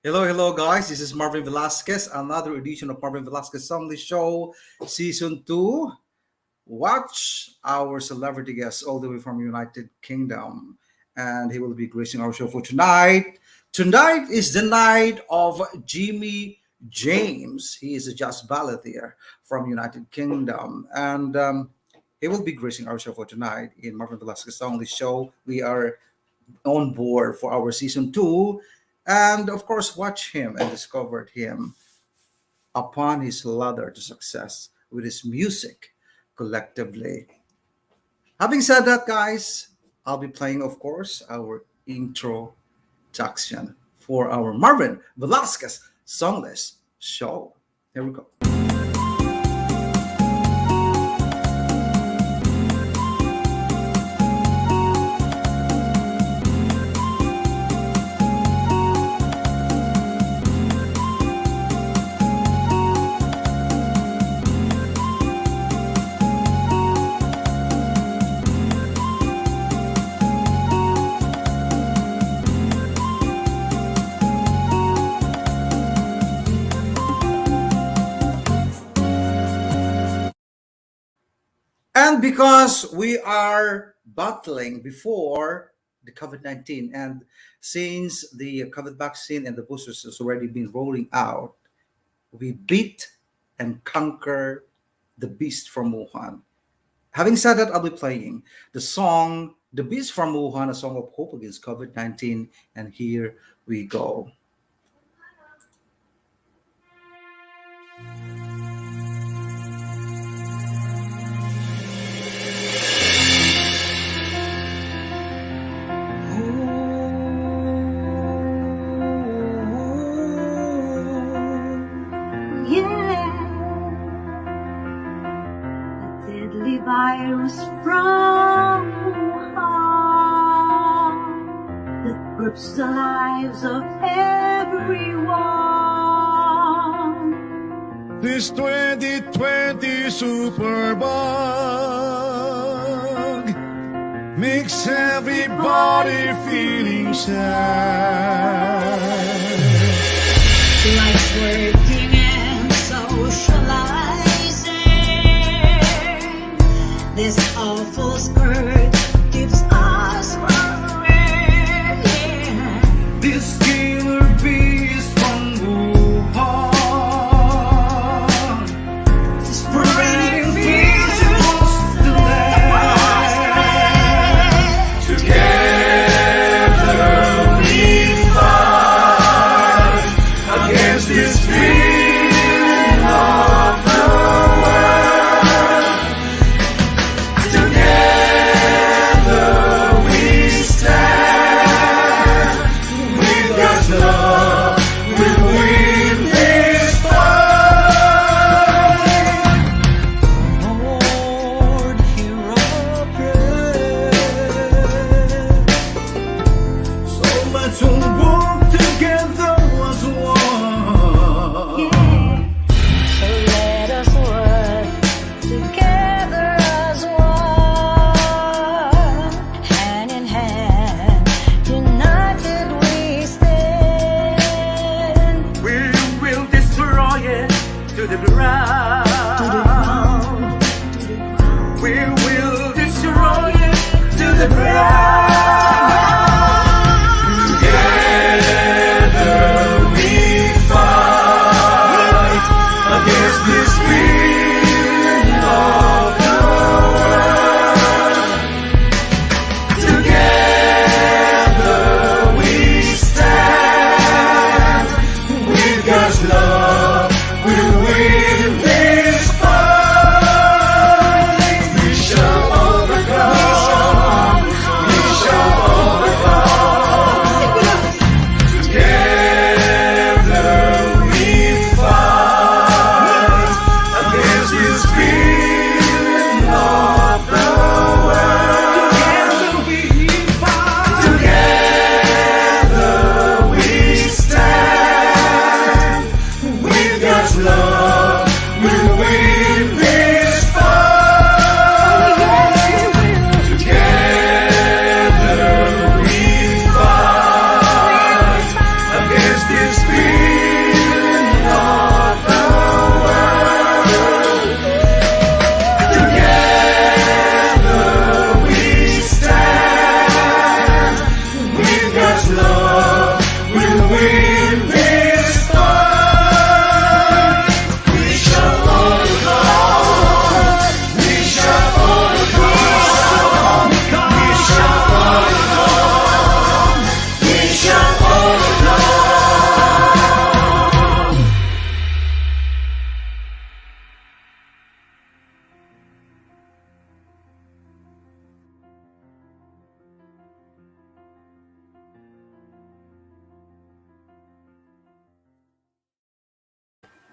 Hello, hello, guys. This is Marvin Velasquez, another edition of Marvin Velasquez Songlists Show, Season 2. Watch our celebrity guest all the way from United Kingdom, and he will be gracing our show for tonight. Tonight is the night of Jimmy James. He is a jazz balladeer from United Kingdom, and he will be gracing our show for tonight in Marvin Velasquez Songlists Show. We are on board for our Season 2, and of course watch him and discovered him upon his ladder to success with his music collectively. Having said that, guys, I'll be playing, of course, our introduction for our Marvin Velasquez Songlist Show. Here we go. And because we are battling before the COVID-19, and since the COVID vaccine and the boosters has already been rolling out, we beat and conquer the beast from Wuhan. Having said that, I'll be playing the song The Beast from Wuhan, a song of hope against COVID-19, and here we go. Virus from Wuhan that grips the lives of everyone. This 2020 superbug makes everybody feeling sad. Life's working and socializing. This awful scourge keeps us worrying. This killer beast from Wuhan, spreading fear across the land. Together we fight against this fear.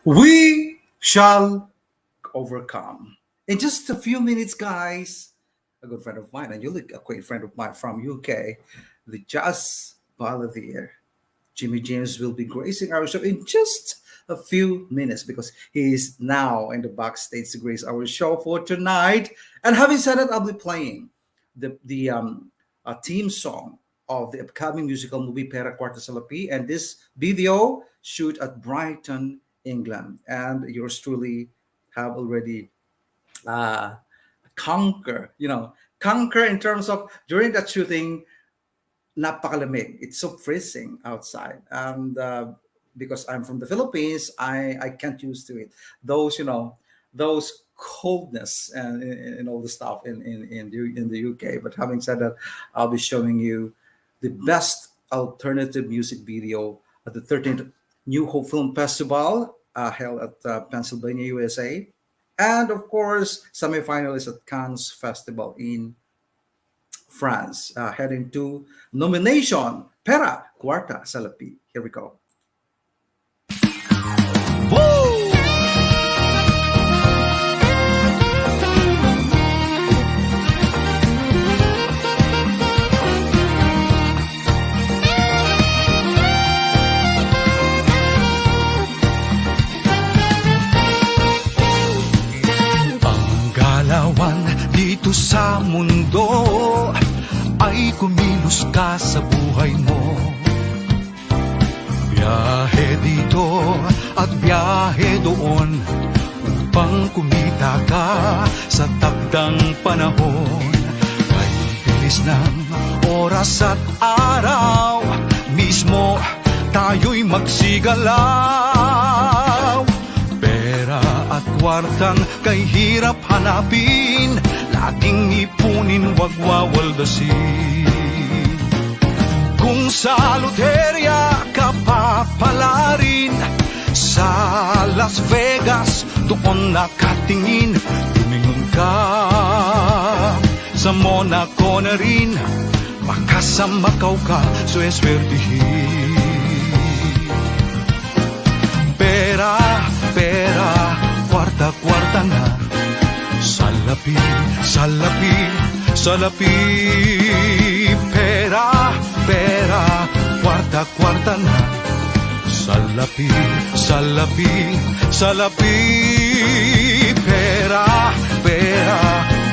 We shall overcome. In just a few minutes, guys, a good friend of mine, and you'll a great friend of mine from UK, the jazz balladeer, Jimmy James, will be gracing our show in just a few minutes because he is now in the backstage to grace our show for tonight. And having said that, I'll be playing the theme song of the upcoming musical movie Pera Quarta Salapi, and this video shoot at Brighton, England. And yours truly have already uh, conquer in terms of during that shooting, napakalamig. It's so freezing outside, and because I'm from the Philippines, I can't used to it. Those coldness and all the stuff in the UK. But having said that, I'll be showing you the best alternative music video at the 13th New Hope Film Festival held at Pennsylvania, USA, and of course semifinalists at Cannes Festival in France, heading to nomination Pera Quarta Salapi. Here we go. Dito sa mundo ay kumilos ka sa buhay mo. Biyahe dito at biyahe doon upang kumita ka sa takdang panahon. Ay bilis ng oras at araw, mismo tayo'y magsigalaw. Pera at kwartang kay hirap hanapin, laging ipunin, wag wawaldasin. Kung sa loterya ka papalarin, sa Las Vegas doon nakatingin, lumingon ka sa Monaco na rin, baka sa Macau ka sueswertihin. Pera, kwarta na, salapi, pera, kwarta na, salapi, pera,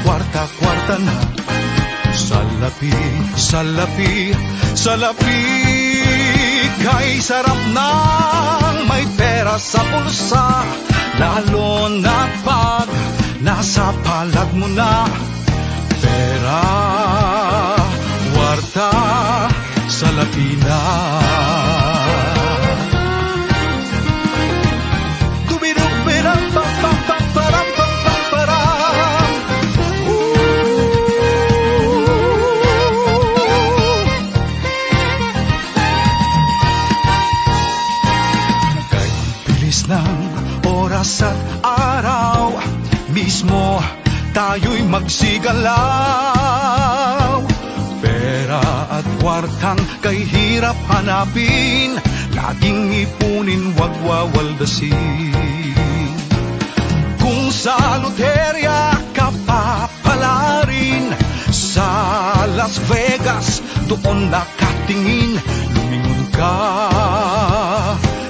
kwarta na, salapi, kay sarap nang may pera sa bulsa, lalo na pag nasa palad mo na. Pera, kwarta, salapi na. Tubirubiram, param, param. Kay bilis ng oras at araw, mismo tayo'y magsigalaw. Pera at kwartang kay hirap hanapin, laging ipunin, wag wawaldasin. Kung sa loterya ka papalarin, sa Las Vegas doon nakatingin, lumingon ka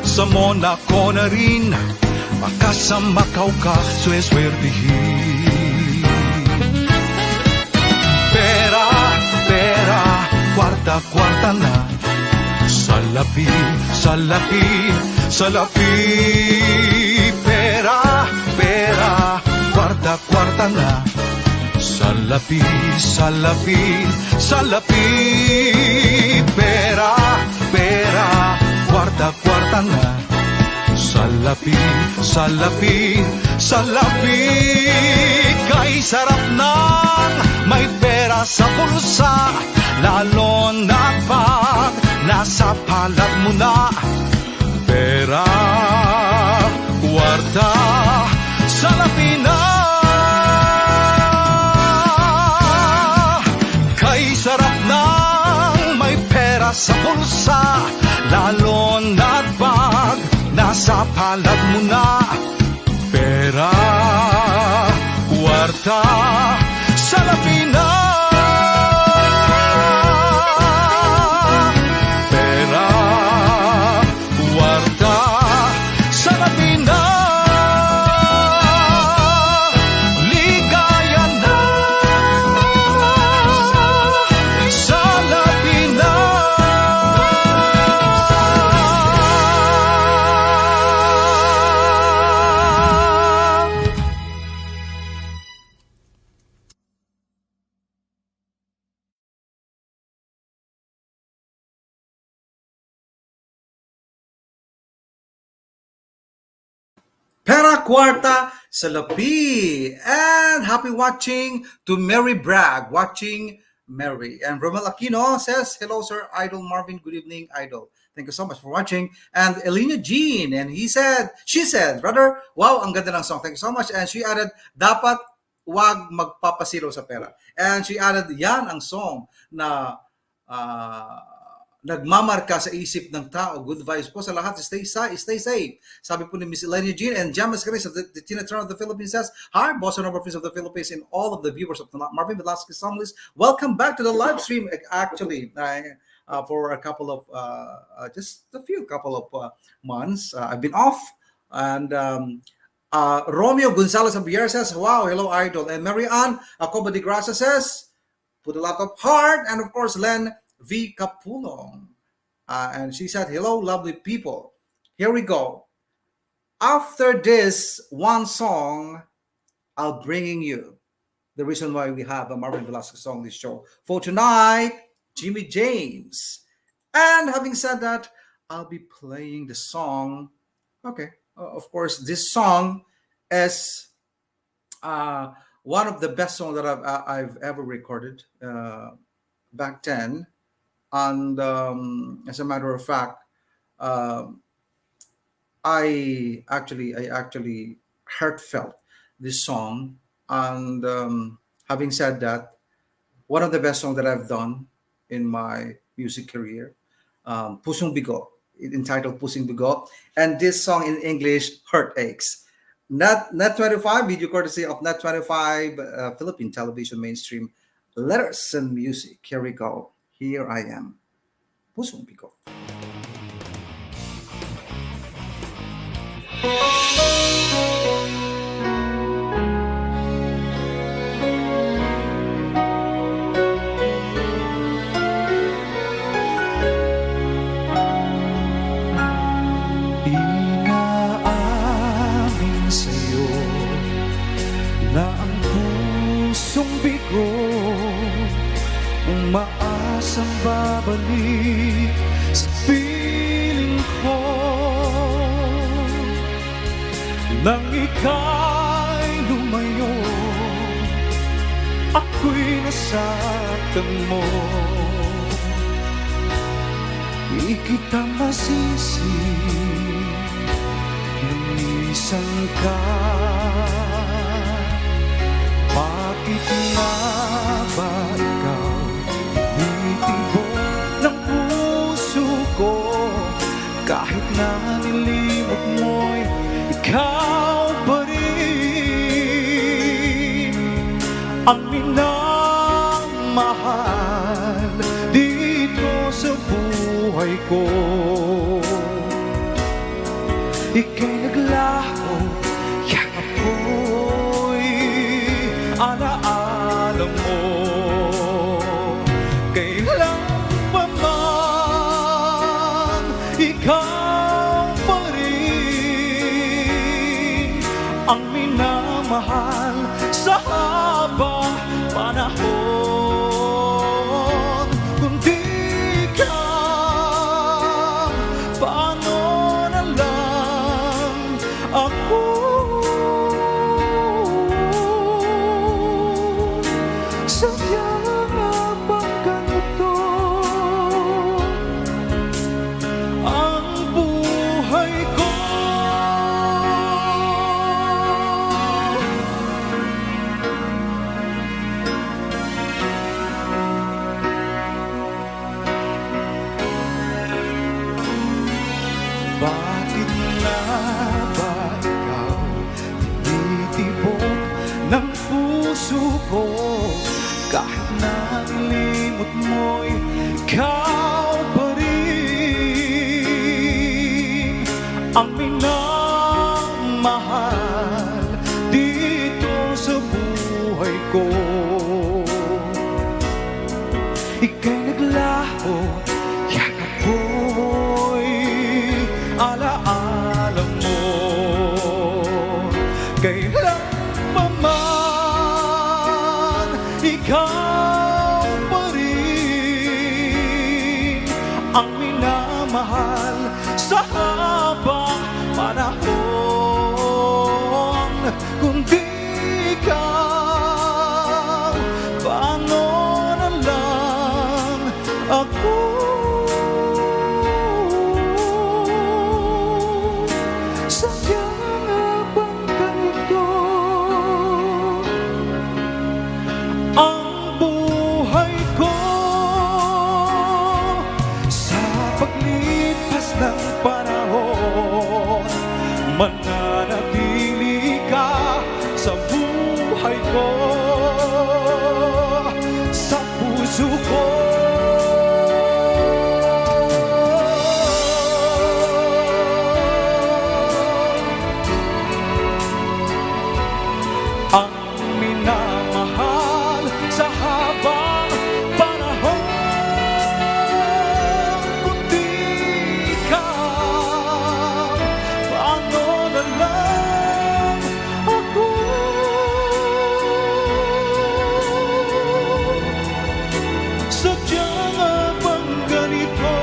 sa Monaco na rin, baka sa Macau ka sueswertihin. Pera, kwarta na, salapi, pera, kwarta na, salapi, pera, kwarta na, salapi, kay sarap nang may pera sa bulsa, lalo na pag nasa palad mo na. Pera, kwarta, salapi na. Kay sarap nang may pera sa bulsa, lalo na pag nasa palad mo na. kwarta sa labi na pera, kwarta sa labi na ligaya na sa labi na. Pera Kwarta sa labi. And happy watching to Mary Bragg, watching Mary. And Romel Aquino says, hello, sir, Idol Marvin. Good evening, Idol. Thank you so much for watching. And Elena Jean, and she said, brother, wow, ang ganda ng song. Thank you so much. And she added, dapat wag magpapasilo sa pera. And she added, yan ang song na nagmamarka sa isip ng tao. Good vibes po sa lahat. Stay safe. Sabi po ni Miss Elena Jean. And Jamas Chris of the Tina Turner of the Philippines says, hi, Bossa Nova Prince of the Philippines and all of the viewers of the Marvin Velasquez Songlists. Welcome back to the live stream. Actually, for a couple of, just a few couple of months, I've been off. And Romeo Gonzalez of Bier says, wow, hello, Idol. And Marianne Acoba de Grasa says, put a lot of heart. And of course, Len V. Capulong. And she said, hello, lovely people. Here we go. After this one song, I'll bringing you the reason why we have a Marvin Velasquez Songlists Show for tonight, Jimmy James. And having said that, I'll be playing the song. Okay. Of course, this song is one of the best songs that I've ever recorded back then. And as a matter of fact, I actually heartfelt this song. And having said that, one of the best songs that I've done in my music career, Pusong Bigo, entitled Pusong Bigo, and this song in English, Heartaches. Net25, video courtesy of Net25, Philippine television mainstream, letters and music. Here we go. Here I am. Pusong Bigo. Inaamin sa'yo na ang pusong bigo umaasang babalik sa piling ko. Nang ika'y lumayo, ako'y nasaktan mo. Di kita masisi, lumisan ka. Bakit nga ba ikaw tinitibok ng puso ko? Kahit na nilimot mo'y ikaw pa rin ang minamahal dito sa buhay ko. Ika'y naglaho, yakap ko'y alaala mo. Kailan pa man ikaw pa rin ang minamahal sa habang panahon. Kung di ka, paano na lang ako? Sayang bang ganito ang buhay ko? Bakit nga ba ikaw tinitibok ng puso puso ko. Kahit na ilimot mo'y ikaw pa rin ang minamahal dito sa buhay ko. Ika'y naglaho, yakap ko'y alaala mo. Kailan pa man, ikaw pa rin ang minamahal sa habang panahon. Kung di ikaw, paano na lang ako? Sadyang nga bang ganito ang buhay ko? Sa paglipas ng panahon, mananatili ka sa buhay ko, sa puso ko. Ang minamahal sa habang panahon. Kung di ikaw, paano na lang ako? Sadyang nga bang ganito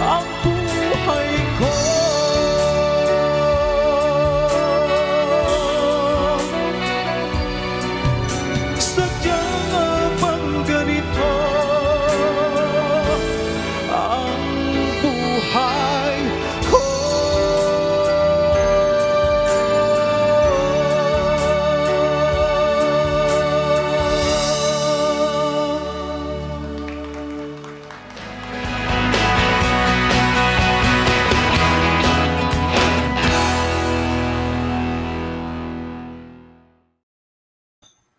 ang buhay ko? Sadyang nga bang ganito ang buhay ko?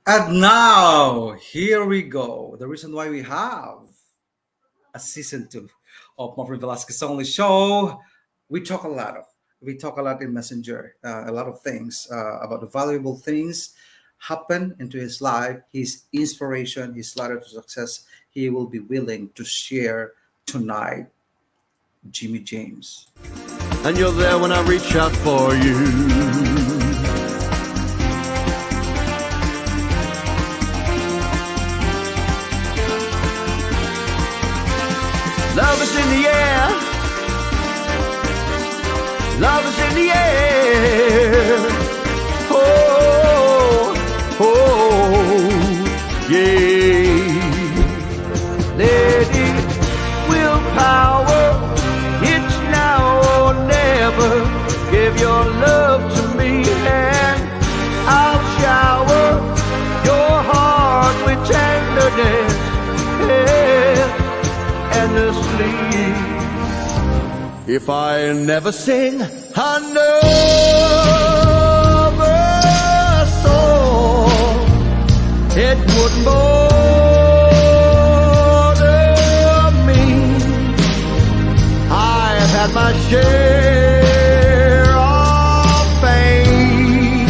And now, here we go. The reason why we have a season 2 of Marvin Velasquez Songlists Show. We talk a lot in Messenger, a lot of things about the valuable things happen into his life, his inspiration, his ladder to success. He will be willing to share tonight. Jimmy James. And you're there when I reach out for you. Love is in the air. Love is in the air. Oh, oh, yeah. Lady, willpower, it's now or never. Give your love to me and I'll shower your heart with tenderness. Yeah. Endlessly. If I never sing another song, it wouldn't bother me. I've had my share of fame.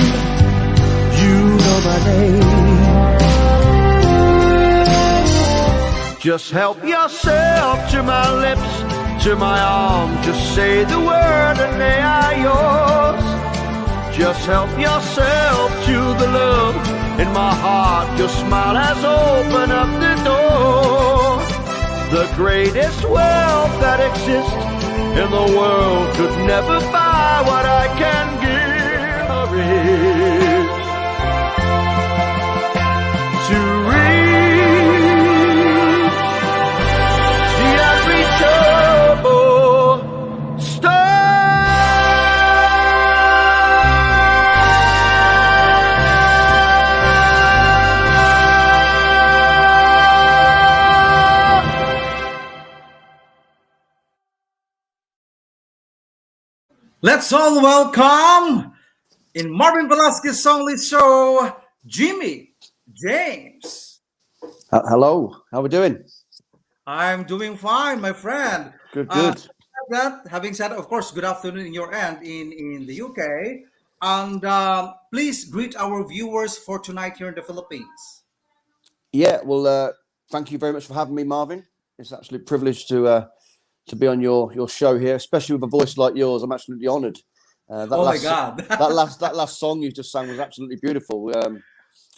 You know my name. Just help yourself to my lips, to my arms. Just say the word and they are yours. Just help yourself to the love in my heart. Your smile has opened up the door. The greatest wealth that exists in the world could never buy what I can give. To reach the unreachable star. Let's all welcome in Marvin Velasquez Songlists Show, Jimmy James. Hello, how we doing? I'm doing fine, my friend. Good, Uh, good. having said, of course, good afternoon in your end in the UK. And please greet our viewers for tonight here in the Philippines. Yeah, well, thank you very much for having me, Marvin. It's an absolute privilege to be on your show here, especially with a voice like yours. I'm absolutely honoured. Oh my God. that last song you just sang was absolutely beautiful.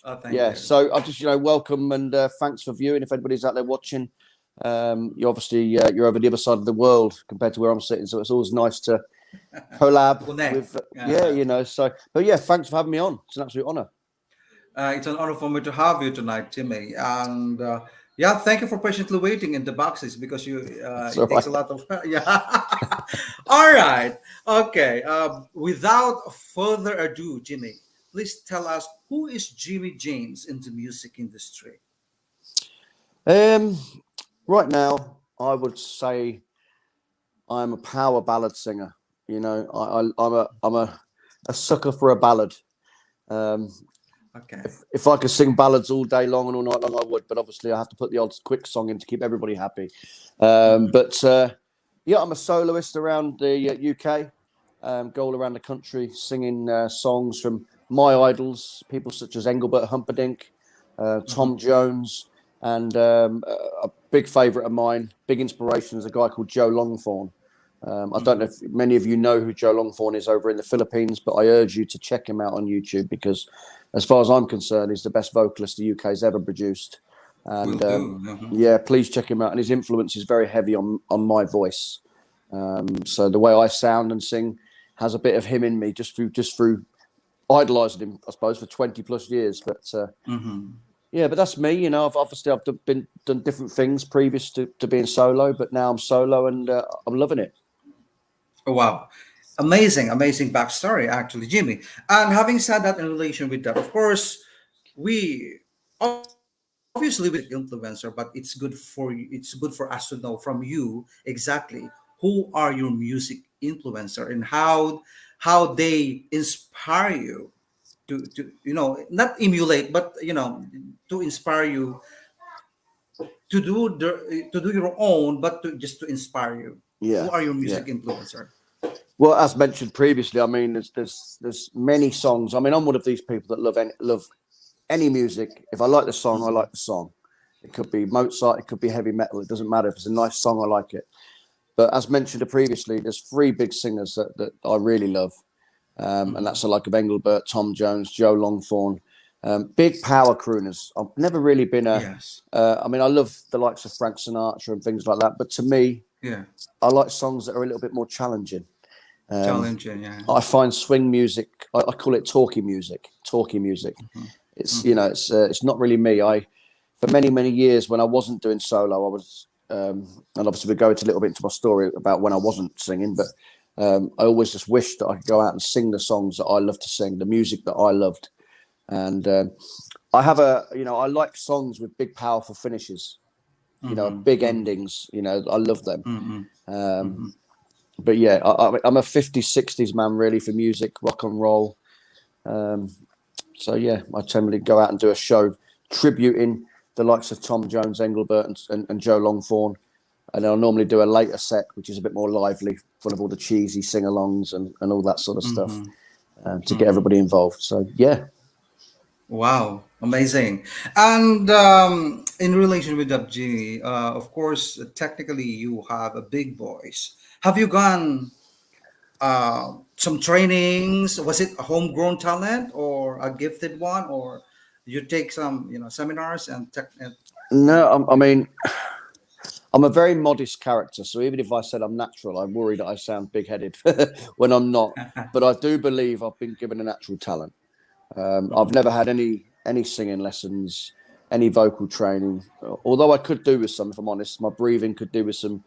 Oh, thank Yeah, you. so I'll just welcome and thanks for viewing. If anybody's out there watching, you obviously you're over the other side of the world compared to where I'm sitting, so it's always nice to collab Connect. with So, but yeah, thanks for having me on. It's an absolute honour. It's an honor for me to have you tonight, Jimmy. And yeah, thank you for patiently waiting in the boxes because It's it all takes right. a lot of yeah. All right. Okay. Without further ado, Jimmy, please tell us who is Jimmy James in the music industry. Um, right now, I would say I'm a power ballad singer. You know, I'm a sucker for a ballad. Um, Okay. if I could sing ballads all day long and all night long, I would. But obviously, I have to put the odd quick song in to keep everybody happy. Yeah, I'm a soloist around the UK. Go all around the country singing songs from my idols, people such as Engelbert Humperdinck, Tom Jones, and a big favourite of mine, big inspiration, is a guy called Joe Longthorne. I don't know if many of you know who Joe Longthorne is over in the Philippines, but I urge you to check him out on YouTube because, as far as I'm concerned, he's the best vocalist the UK's ever produced. And Will do. yeah, please check him out. And his influence is very heavy on my voice. So the way I sound and sing has a bit of him in me just through idolising him, I suppose, for 20 plus years. But yeah, but that's me. You know, I've done different things previous to being solo, but now I'm solo and I'm loving it. Oh, wow. Amazing backstory, actually, Jimmy. And having said that, in relation with that, of course, we obviously with influencer, but it's good for you. It's good for us to know from you exactly who are your music influencer and how they inspire you to not emulate, but to inspire you to do your own, but to just to inspire you. Who Yeah, are your yeah. music influencer? Well, as mentioned previously, I mean, there's many songs. I mean, I'm one of these people that love any music. If I like the song, I like the song. It could be Mozart, it could be heavy metal. It doesn't matter. If it's a nice song, I like it. But as mentioned previously, there's three big singers that I really love. And that's the like of Engelbert, Tom Jones, Joe Longthorne. Big power crooners. I've never really been a. Yes. I mean, I love the likes of Frank Sinatra and things like that. But to me, Yeah. I like songs that are a little bit more challenging. Challenging. Yeah. I find swing music. I call it talkie music. Talkie music. It's it's not really me. For many years when I wasn't doing solo, I was and obviously we go into a little bit into my story about when I wasn't singing, but I always just wished that I could go out and sing the songs that I love to sing, the music that I loved, and I have I like songs with big powerful finishes, big endings. I love them. But yeah, I'm a 50s, 60s man really for music, rock and roll. So yeah, I generally go out and do a show tributing the likes of Tom Jones, Engelbert, and Joe Longthorne, and then I'll normally do a later set, which is a bit more lively, full of all the cheesy sing-alongs and all that sort of stuff, to get everybody involved. So yeah. Wow, amazing. And in relation with that, Jimmy, of course, technically you have a big voice. Have you gone some trainings? Was it a homegrown talent or a gifted one, or you take some seminars and tech? No, I mean, I'm a very modest character, so even if I said I'm natural, I'm worried that I sound big-headed when I'm not. But I do believe I've been given a natural talent. I've never had any singing lessons, any vocal training. Although I could do with some, if I'm honest, my breathing could do with some.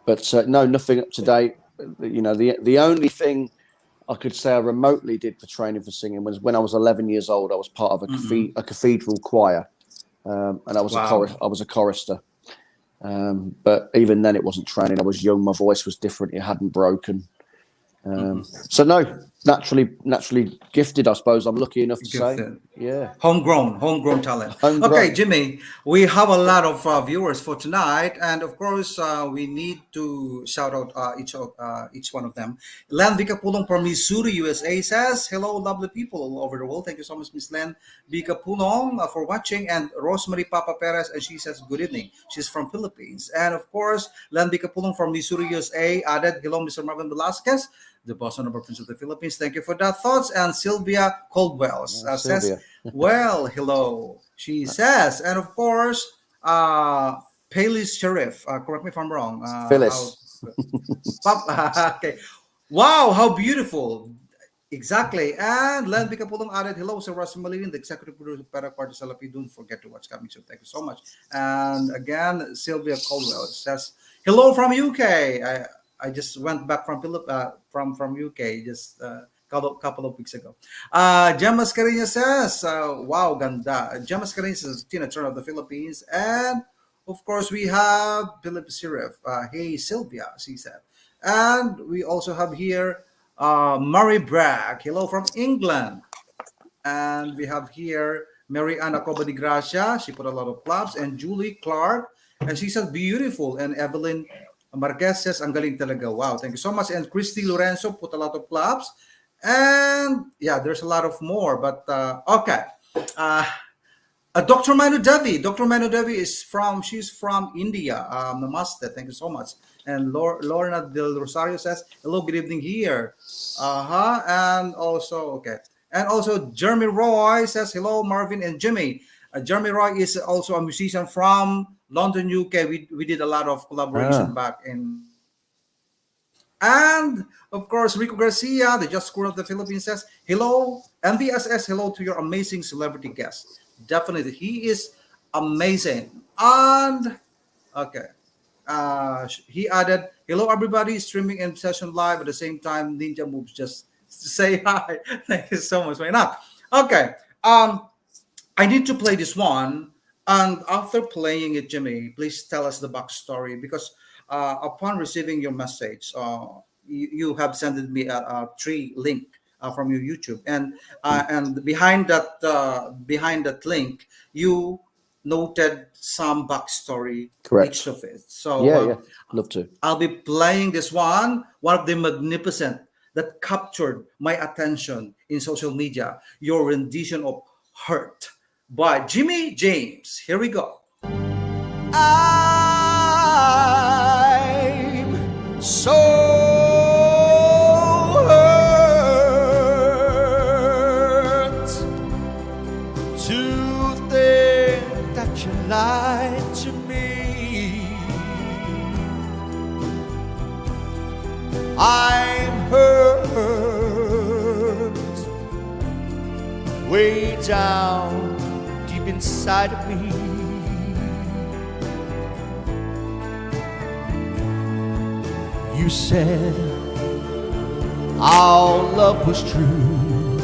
But no, nothing up to date. The only thing I could say I remotely did for training for singing was when I was 11 years old. I was part of a cathedral choir, and I was a chorister. But even then, it wasn't training. I was young. My voice was different. It hadn't broken. So no, naturally gifted, I suppose. I'm lucky enough to say. Gifted. Yeah. Homegrown talent. Homegrown. Okay, Jimmy, we have a lot of viewers for tonight, and of course, we need to shout out each one of them. Len Vicapulong from Missouri, USA says, "Hello, lovely people all over the world." Thank you so much, Miss Len Vicapulong, for watching. And Rosemary Papa Perez, and she says, "Good evening." She's from Philippines, and of course, Len Vicapulong from Missouri, USA, added, "Hello, Mr. Marvin Velasquez, the boss number Prince of the Philippines. Thank you for that thoughts." And Sylvia Coldwell says, Sylvia. "Well, hello," she says. And of course, Paisley Sheriff, correct me if I'm wrong. Phyllis. Okay. Wow, how beautiful. Exactly. And Len Vicapulong added, "Hello, Sir Russell Malin, the executive producer of Para Quarter Salapi. Don't forget to watch coming soon. Thank you so much." And again, Sylvia Coldwell says, "Hello from UK. I just went back from UK just couple of weeks ago." Gemma Mascareña says, "Wow, ganda." Gemma Mascareña says, "Tina Turner of the Philippines." And of course, we have Philip Sirif. "Hey, Sylvia," she said. And we also have here Murray Bragg. "Hello from England." And we have here Mary Anna Coba de Gracia. She put a lot of claps. And Julie Clark. And she says, "Beautiful." And Evelyn Marquez says, "Ang galing talaga." Wow, thank you so much. And Christy Lorenzo put a lot of claps. And yeah, there's a lot of more. But okay. Dr. Manu Devi. Dr. Manu Devi she's from India. Namaste. Thank you so much. And Lorna Del Rosario says, "Hello, good evening here." And also, okay. And also Jeremy Roy says, "Hello, Marvin and Jimmy." Jeremy Roy is also a musician from London, UK. We did a lot of collaboration back in. And of course, Rico Garcia, the Just School of the Philippines, says, "Hello, MVSS, hello to your amazing celebrity guest." Definitely, he is amazing. And okay, he added, "Hello, everybody, streaming and session live at the same time. Ninja moves just to say hi." Thank you so much. Why not? Okay. I need to play this one. And after playing it, Jimmy, please tell us the backstory, because upon receiving your message, you have sent me a tree link from your YouTube, and behind that link, you noted some backstory. Correct. Each of it. So Yeah, love to. I'll be playing this one of the magnificent that captured my attention in social media. Your rendition of "Hurt" by Jimmy James. Here we go. I'm so hurt to think that you lied to me. I'm hurt way down deep inside of me. You said our love was true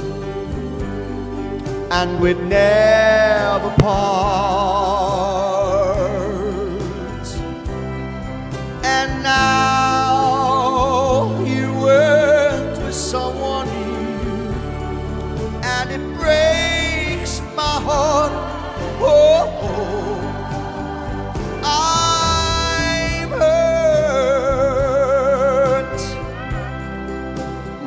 and we'd never part. And now you went with someone new, and it breaks my heart. Oh, I'm hurt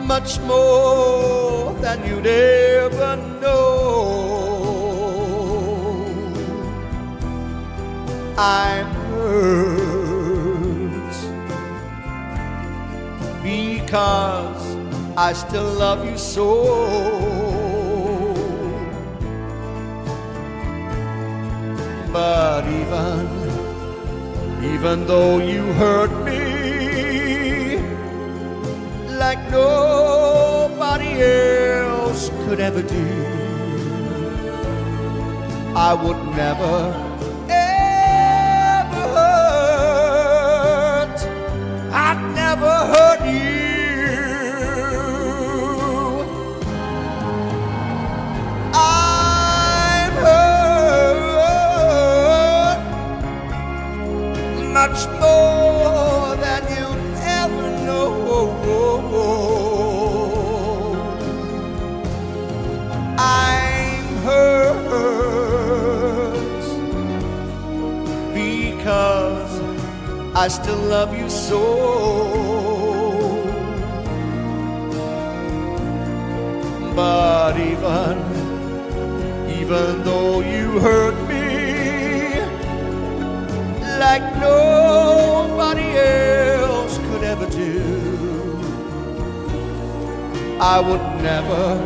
much more than you'd ever know. I'm hurt because I still love you so. But even though you hurt me like nobody else could ever do, I would never, ever hurt. I'd never hurt you. I'm hurt much more than you'd ever know. I still love you so. But even though you hurt me like nobody else could ever do, I would never,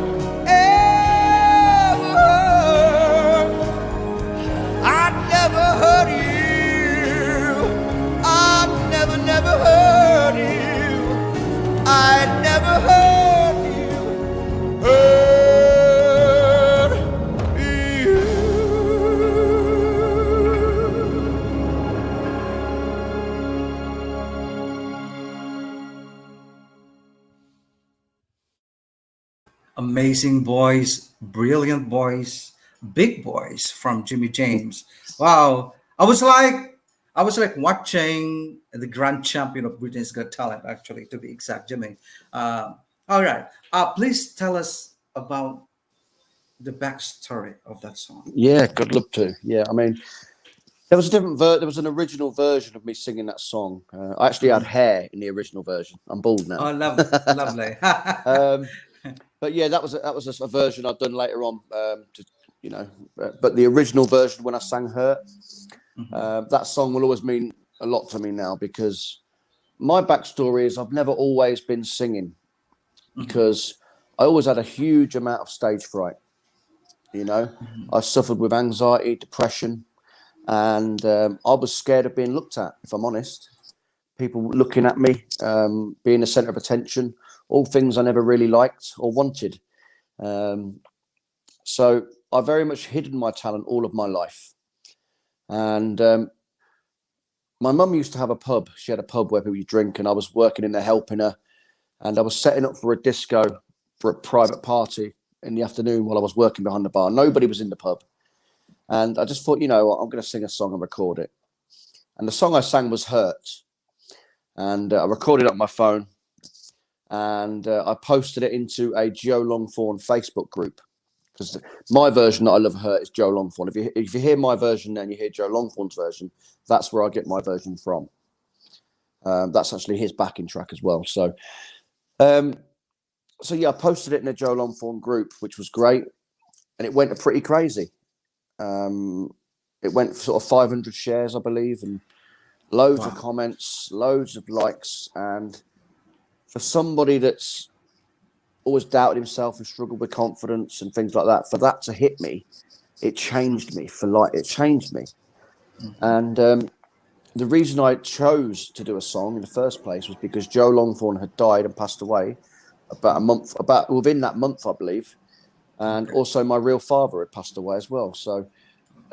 ever hurt. I'd never hurt you. I'd never, never hurt you. I'd never hurt you. Hurt you. Amazing voice, brilliant voice, big voice from Jimmy James. Wow. I was like watching the grand champion of Britain's Got Talent, actually, to be exact, Jimmy. All right. Please tell us about the backstory of that song. Yeah, good luck to. Yeah, I mean, there was a different there was an original version of me singing that song. I actually had hair in the original version. I'm bald now. Oh, lovely. But yeah, that was a version I've done later on. But the original version when I sang "Hurt," that song will always mean a lot to me now, because my backstory is I've never always been singing, because I always had a huge amount of stage fright. I suffered with anxiety, depression, and I was scared of being looked at, if I'm honest. People looking at me, being the centre of attention, all things I never really liked or wanted. So I very much hidden my talent all of my life. And my mum used to have a pub. She had a pub where people drink, and I was working in there helping her. And I was setting up for a disco for a private party in the afternoon while I was working behind the bar. Nobody was in the pub. And I just thought, I'm going to sing a song and record it. And the song I sang was "Hurt." And I recorded it on my phone. And I posted it into a Joe Longthorne Facebook group, because my version that I love "Hurt" is Joe Longthorne. If you hear my version and you hear Joe Longthorne's version, that's where I get my version from. That's actually his backing track as well. So yeah, I posted it in a Joe Longthorne group, which was great, and it went pretty crazy. It went sort of 500 shares, I believe, and loads of comments, loads of likes, and for somebody that's always doubted himself and struggled with confidence and things like that, for that to hit me, it changed me for life. It changed me. And the reason I chose to do a song in the first place was because Joe Longthorne had died and passed away about within that month, I believe. And also my real father had passed away as well. So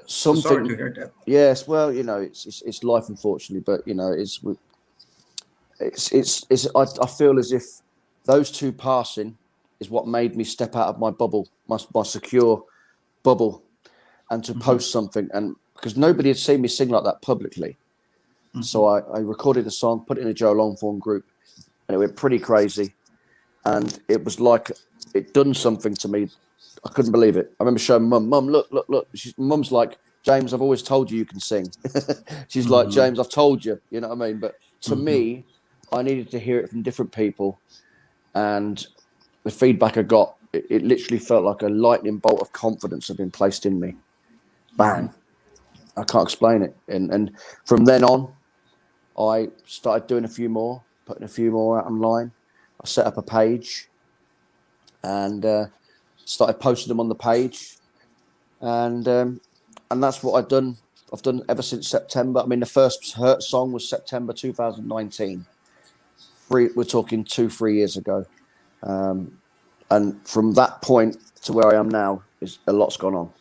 something. Sorry to hear that. Yes, well, it's life, unfortunately, but I feel as if those two passing is what made me step out of my bubble, my secure bubble, and to post something. And because nobody had seen me sing like that publicly. So I recorded a song, put it in a Joe Longthorne group, and it went pretty crazy. And it was like it done something to me. I couldn't believe it. I remember showing Mum, look. Mum's like, "James, I've always told you can sing." She's like, "James, I've told you," you know what I mean? But to me, I needed to hear it from different people. And the feedback I got, it literally felt like a lightning bolt of confidence had been placed in me. Bang. I can't explain it. And from then on, I started doing a few more, putting a few more out online. I set up a page and started posting them on the page. And that's what I've done ever since September. I mean, the first "Hurt" song was September 2019. We're talking 2-3 years ago. And from that point to where I am now, is a lot's gone on.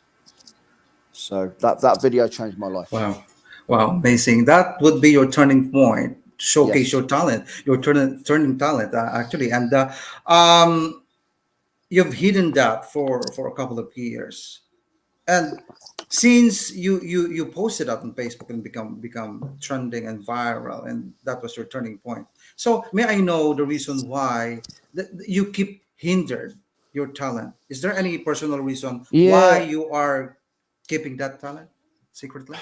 So that video changed my life. Wow, amazing. That would be your turning point, showcase your talent, your turning talent, actually. And you've hidden that for a couple of years. And since you posted that on Facebook and become trending and viral, and that was your turning point. So may I know the reason why you keep hindered your talent? Is there any personal reason why you are keeping that talent secretly?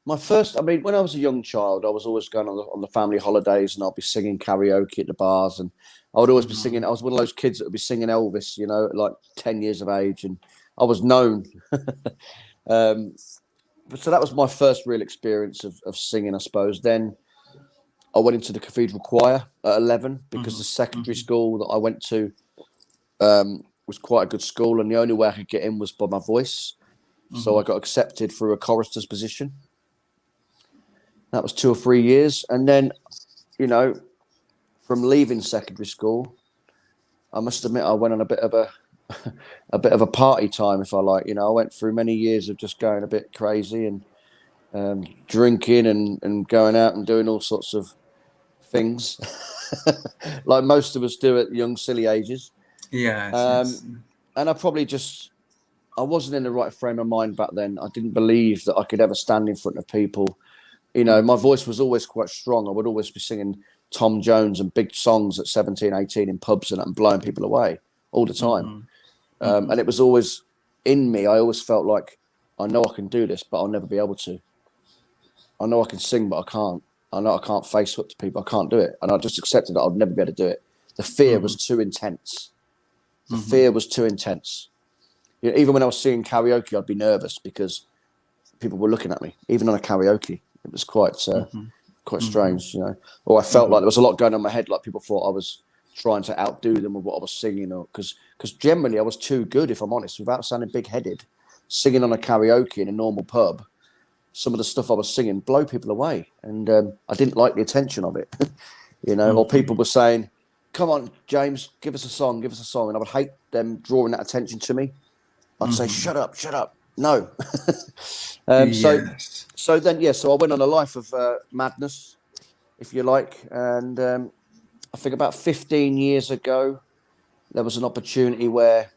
My first, I mean, when I was a young child, I was always going on the family holidays, and I'd be singing karaoke at the bars, and I would always be singing. I was one of those kids that would be singing Elvis, at like 10 years of age, and I was known. So that was my first real experience of singing, I suppose. Then I went into the cathedral choir at 11 because the secondary school that I went to was quite a good school, and the only way I could get in was by my voice. So I got accepted through a chorister's position. That was 2 or 3 years. And then, from leaving secondary school, I must admit I went on a bit of a party time, if I like. I went through many years of just going a bit crazy and drinking and going out and doing all sorts of things, like most of us do at young, silly ages. Yes. And I wasn't in the right frame of mind back then. I didn't believe that I could ever stand in front of people. My voice was always quite strong. I would always be singing Tom Jones and big songs at 17, 18 in pubs and blowing people away all the time. And it was always in me. I always felt like, I know I can do this, but I'll never be able to. I know I can sing, but I can't. I know I can't face up to people. I can't do it. And I just accepted that I'd never be able to do it. The fear was too intense. The fear was too intense. Even when I was singing karaoke, I'd be nervous because people were looking at me, even on a karaoke. It was quite strange, Or I felt like there was a lot going on in my head, like people thought I was trying to outdo them with what I was singing, or because generally I was too good, if I'm honest, without sounding big-headed. Singing on a karaoke in a normal pub, some of the stuff I was singing blow people away, and I didn't like the attention of it, Or people were saying, "Come on, James, give us a song," and I would hate them drawing that attention to me. I'd say, "Shut up, no." Yes. So I went on a life of madness, if you like, and I think about 15 years ago, there was an opportunity where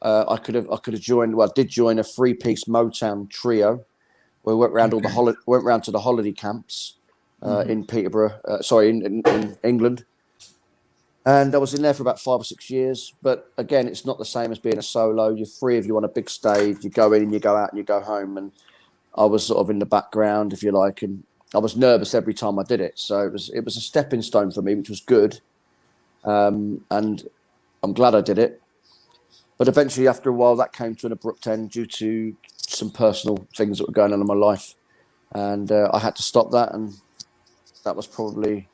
I could have joined. Well, I did join a 3-piece Motown trio. We went round went round to the holiday camps in Peterborough, in England. And I was in there for about 5 or 6 years. But again, it's not the same as being a solo. You're 3 of you on a big stage. You go in and you go out and you go home. And I was sort of in the background, if you like. And I was nervous every time I did it. So it was a stepping stone for me, which was good. And I'm glad I did it. But eventually, after a while, that came to an abrupt end due to some personal things that were going on in my life. And I had to stop that. And that was probably,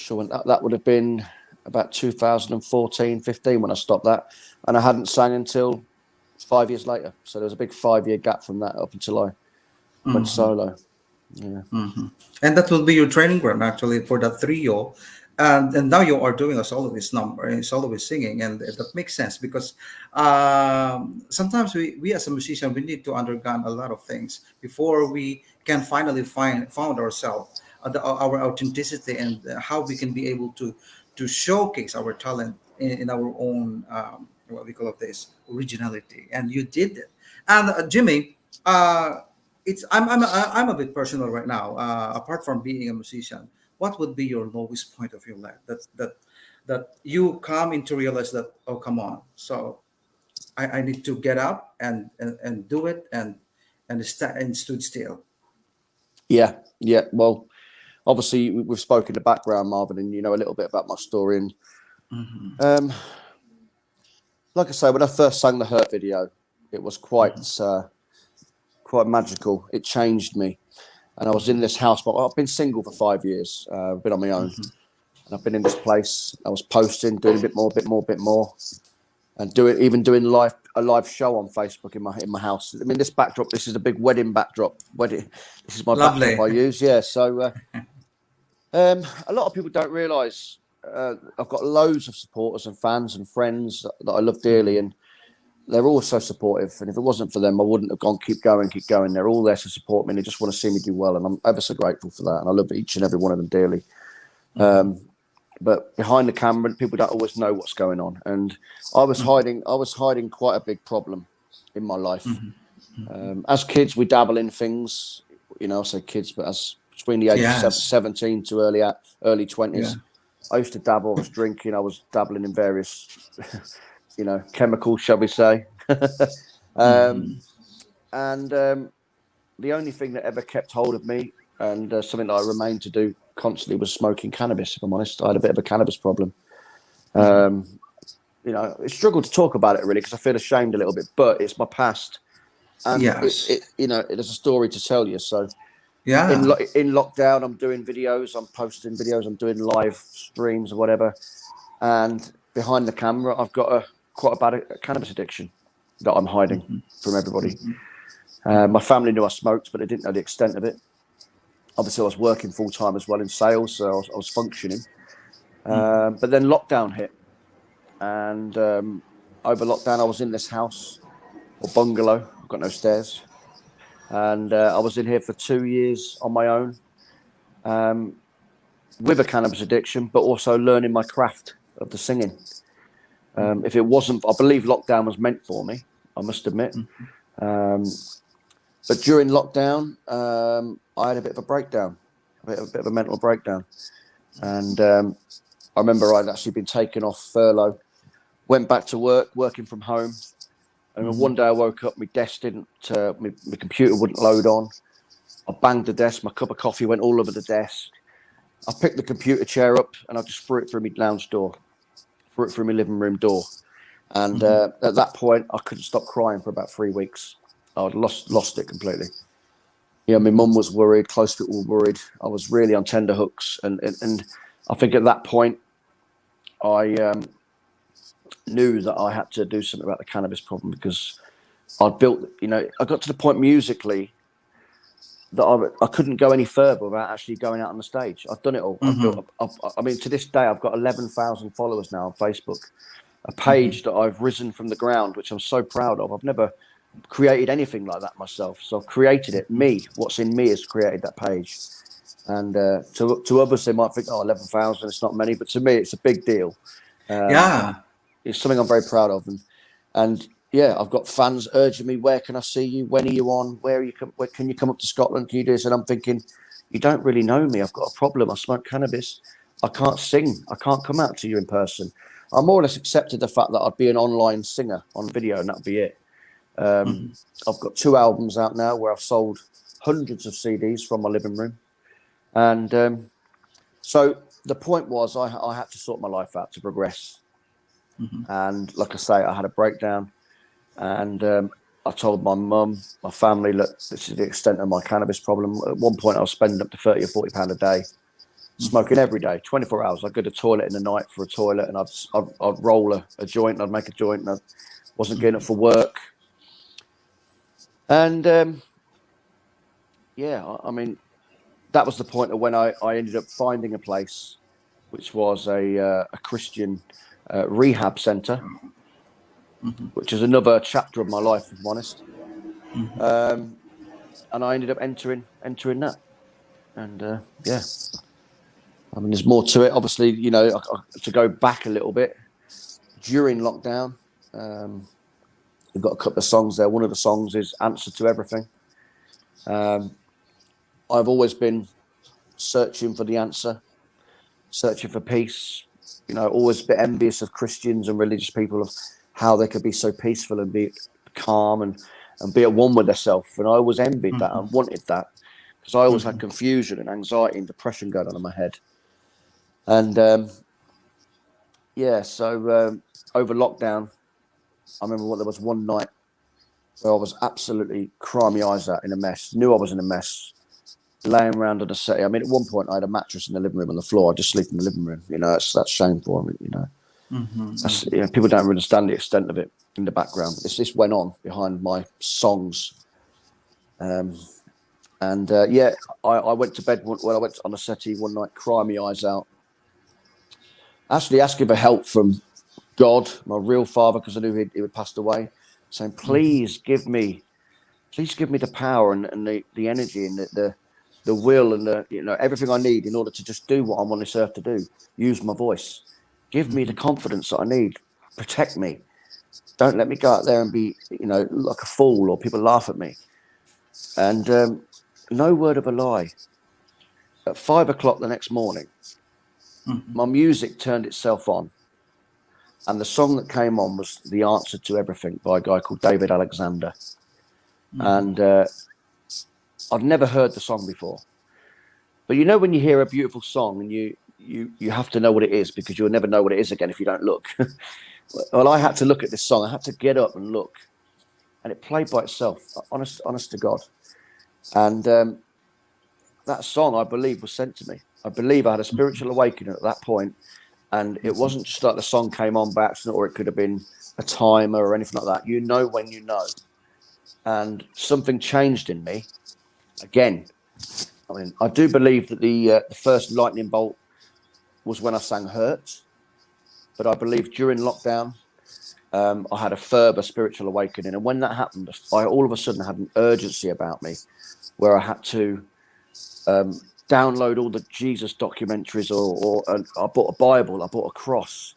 that would have been about 2014, 15 when I stopped that. And I hadn't sang until 5 years later. So there was a big 5-year gap from that up until I went solo. Yeah. And that will be your training ground actually for that trio. And now you are doing a soloist number and soloist singing, and that makes sense because sometimes we as a musician, we need to undergo a lot of things before we can finally found ourselves, our authenticity, and how we can be able to showcase our talent in our own what we call this originality. And you did it. And Jimmy, I'm a bit personal right now. Apart from being a musician, what would be your lowest point of your life that you come into realize that, oh, come on, so I need to get up and do it and stood still. Yeah. Well, obviously we've spoken the background, Marvin, and you know a little bit about my story. And like I say, when I first sang the Hurt video, it was quite magical. It changed me. And I was in this house, but I've been single for 5 years. I've been on my own. And I've been in this place. I was posting, doing a bit more. And doing a live show on Facebook in my house. I mean, this backdrop, this is a big wedding backdrop. This is my Lovely. backdrop I use. Yeah. So a lot of people don't realise I've got loads of supporters and fans and friends that I love dearly, and they're all so supportive. And if it wasn't for them, I wouldn't have gone. Keep going. They're all there to support me, and they just want to see me do well. And I'm ever so grateful for that. And I love each and every one of them dearly. But behind the camera, people don't always know what's going on. And I was hiding quite a big problem in my life. As kids, we dabble in things. I say kids, but as between the ages of 17 to early 20s, I used to dabble. I was drinking. I was dabbling in various, chemicals, shall we say? And the only thing that ever kept hold of me, and something that I remained to do constantly, was smoking cannabis. If I'm honest, I had a bit of a cannabis problem. You know, I struggle to talk about it really because I feel ashamed a little bit, but it's my past, and Yes. you know, it is a story to tell you. So Yeah. in lockdown, I'm doing videos, I'm posting videos, I'm doing live streams or whatever, and behind the camera, I've got quite a bad cannabis addiction that I'm hiding from everybody. My family knew I smoked, but they didn't know the extent of it. Obviously, I was working full time as well in sales, so I was functioning. But then lockdown hit, and over lockdown, I was in this house or bungalow. I've got no stairs, and I was in here for 2 years on my own, with a cannabis addiction, but also learning my craft of the singing. If it wasn't, I believe lockdown was meant for me, I must admit. But during lockdown, I had a bit of a breakdown, a bit of a mental breakdown. And I remember I'd actually been taken off furlough, went back to work, working from home. And one day I woke up, my desk didn't, my computer wouldn't load on. I banged the desk, my cup of coffee went all over the desk. I picked the computer chair up and I just threw it through my lounge door, threw it through my living room door. And at that point, I couldn't stop crying for about 3 weeks. I'd lost it completely. You know, my mum was worried, close people were worried. I was really on tender hooks. And I think at that point, I knew that I had to do something about the cannabis problem, because I'd built, you know, I got to the point musically that I couldn't go any further without actually going out on the stage. I've done it all. I mean, to this day, I've got 11,000 followers now on Facebook, a page that I've risen from the ground, which I'm so proud of. I've never created anything like that myself. So I've created it. Me, what's in me has created that page. And to others, they might think, oh, 11,000, it's not many. But to me, it's a big deal. It's something I'm very proud of. And yeah, I've got fans urging me, where can I see you? When are you on? Where can you come up to Scotland? Can you do this? And I'm thinking, you don't really know me. I've got a problem. I smoke cannabis. I can't sing. I can't come out to you in person. I more or less accepted the fact that I'd be an online singer on video, and that'd be it. I've got 2 albums out now where I've sold hundreds of CDs from my living room. And so the point was, I had to sort my life out to progress. And like I say, I had a breakdown. And I told my mum, my family, look, this is the extent of my cannabis problem. At one point, I was spending up to £30 or £40 a day, smoking every day, 24 hours. I'd go to the toilet in the night for a toilet, and I'd roll a joint, and I'd make a joint, and I wasn't getting up for work. And yeah, I mean, that was the point of when I ended up finding a place, which was a Christian rehab centre. Which is another chapter of my life, if I'm honest. And I ended up entering that. And yeah, I mean, there's more to it. Obviously, you know, to go back a little bit, during lockdown, we've got a couple of songs there. One of the songs is Answer to Everything. I've always been searching for the answer, searching for peace, you know, always a bit envious of Christians and religious people, of how they could be so peaceful and be calm and be at one with themselves. And I always envied that and wanted that, because I always had confusion and anxiety and depression going on in my head. And yeah, so over lockdown, I remember there was one night where I was absolutely crying my eyes out in a mess, knew I was in a mess, laying around on a settee. I mean, at one point I had a mattress in the living room on the floor. I just sleep in the living room. You know, that's shameful, you know. You know, people don't really understand the extent of it in the background. This went on behind my songs. Yeah, I went to bed when I went on a settee one night, crying my eyes out, actually asking for help from God, my real father, because I knew he had passed away, saying, please give me the power and the energy and the will and the, you know, everything I need in order to just do what I'm on this earth to do. Use my voice. Give me the confidence that I need. Protect me. Don't let me go out there and be, you know, like a fool or people laugh at me. And no word of a lie. At 5 o'clock the next morning, my music turned itself on. And the song that came on was The Answer to Everything by a guy called David Alexander. And I'd never heard the song before. But you know, when you hear a beautiful song and you have to know what it is, because you'll never know what it is again if you don't look. Well, I had to look at this song. I had to get up and look, and it played by itself. Honest to God. And that song, I believe, was sent to me. I believe I had a spiritual awakening at that point, and it wasn't just like the song came on by accident, or it could have been a timer or anything like that. You know when you know. And something changed in me again. I mean, I do believe that the first lightning bolt was when I sang "Hurt," but I believe during lockdown, I had a further spiritual awakening, and when that happened, I all of a sudden had an urgency about me, where I had to download all the Jesus documentaries, or I bought a Bible, I bought a cross.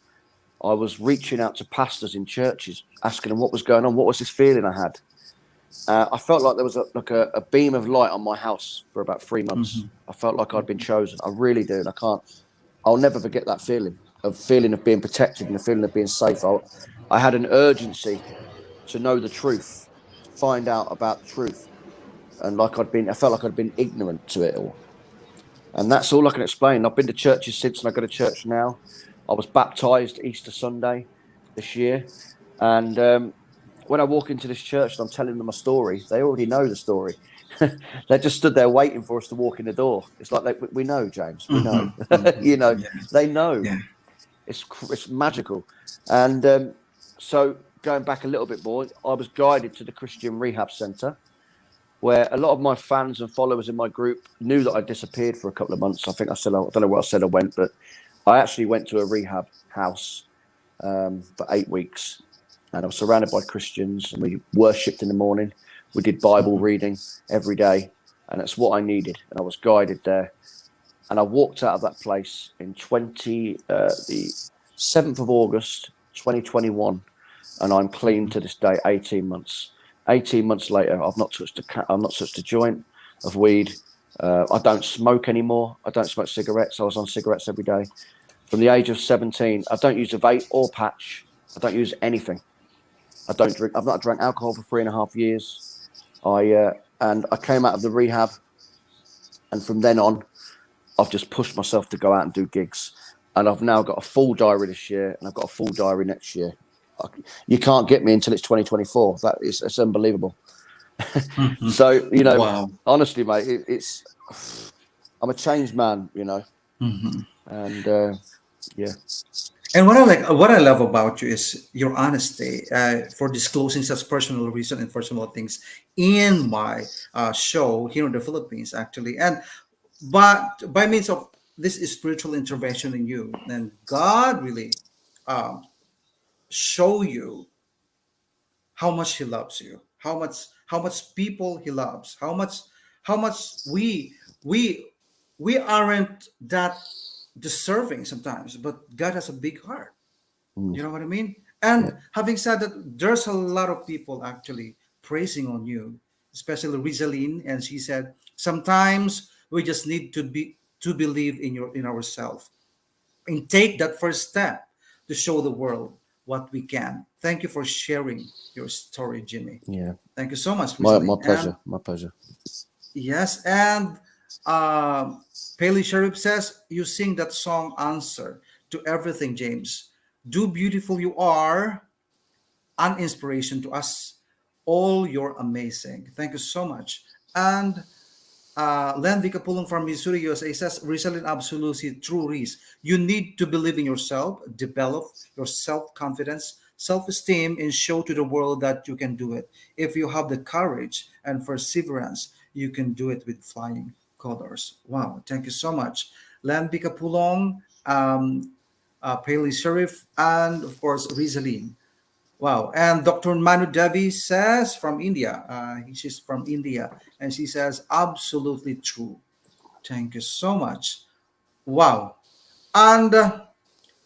I was reaching out to pastors in churches, asking them what was going on, what was this feeling I had. I felt like there was a beam of light on my house for about 3 months. I felt like I'd been chosen. I really do. And I'll never forget that feeling of being protected and the feeling of being safe. I had an urgency to know the truth, to find out about the truth. And I felt like I'd been ignorant to it all. And that's all I can explain. I've been to churches since, and I go to church now. I was baptized Easter Sunday this year. And when I walk into this church and I'm telling them a story, they already know the story. They just stood there waiting for us to walk in the door. It's like, we know, James, we know. You know, they know. Yeah. It's magical. And so going back a little bit more, I was guided to the Christian Rehab Centre, where a lot of my fans and followers in my group knew that I disappeared for a couple of months. I think I don't know what I said I went, but I actually went to a rehab house for 8 weeks. And I was surrounded by Christians, and we worshipped in the morning. We did Bible reading every day, and that's what I needed. And I was guided there. And I walked out of that place in the 7th of August, 2021, and I'm clean to this day. 18 months. 18 months later, I've not touched a joint of weed. I don't smoke anymore. I don't smoke cigarettes. I was on cigarettes every day. From the age of 17, I don't use a vape or patch. I don't use anything. I don't drink. I've not drank alcohol for 3.5 years. And I came out of the rehab, and from then on, I've just pushed myself to go out and do gigs. And I've now got a full diary this year, and I've got a full diary next year. You can't get me until it's 2024. It's unbelievable. So, you know, Wow. honestly, mate, I'm a changed man, you know. And yeah. And what I love about you is your honesty for disclosing such personal reason and personal things in my show here in the Philippines, actually. But by means of this spiritual intervention in you, and God really show you how much He loves you, how much people He loves, how much we aren't that deserving sometimes, but God has a big heart. You know what I mean? And having said that, there's a lot of people actually praising on you, especially Rizalene, and she said sometimes we just need to believe in ourselves and take that first step to show the world what we can. Thank you for sharing your story, Jimmy. Yeah. Thank you so much, My Rizalene. pleasure. My pleasure. Yes, and Paley Sharif says, you sing that song Answer to Everything, James. Do beautiful you are, an inspiration to us all. You're amazing. Thank you so much. And Len Vicapulong from Missouri, USA says, Rizalene, absolutely true, Riz. You need to believe in yourself, develop your self-confidence, self-esteem, and show to the world that you can do it. If you have the courage and perseverance, you can do it with flying colors. Wow, thank you so much. Len Vicapulong, Paley Sharif, and of course, Rizalene. Wow. And Dr. Manu Devi says from India, she's from India, and she says, absolutely true. Thank you so much. Wow. And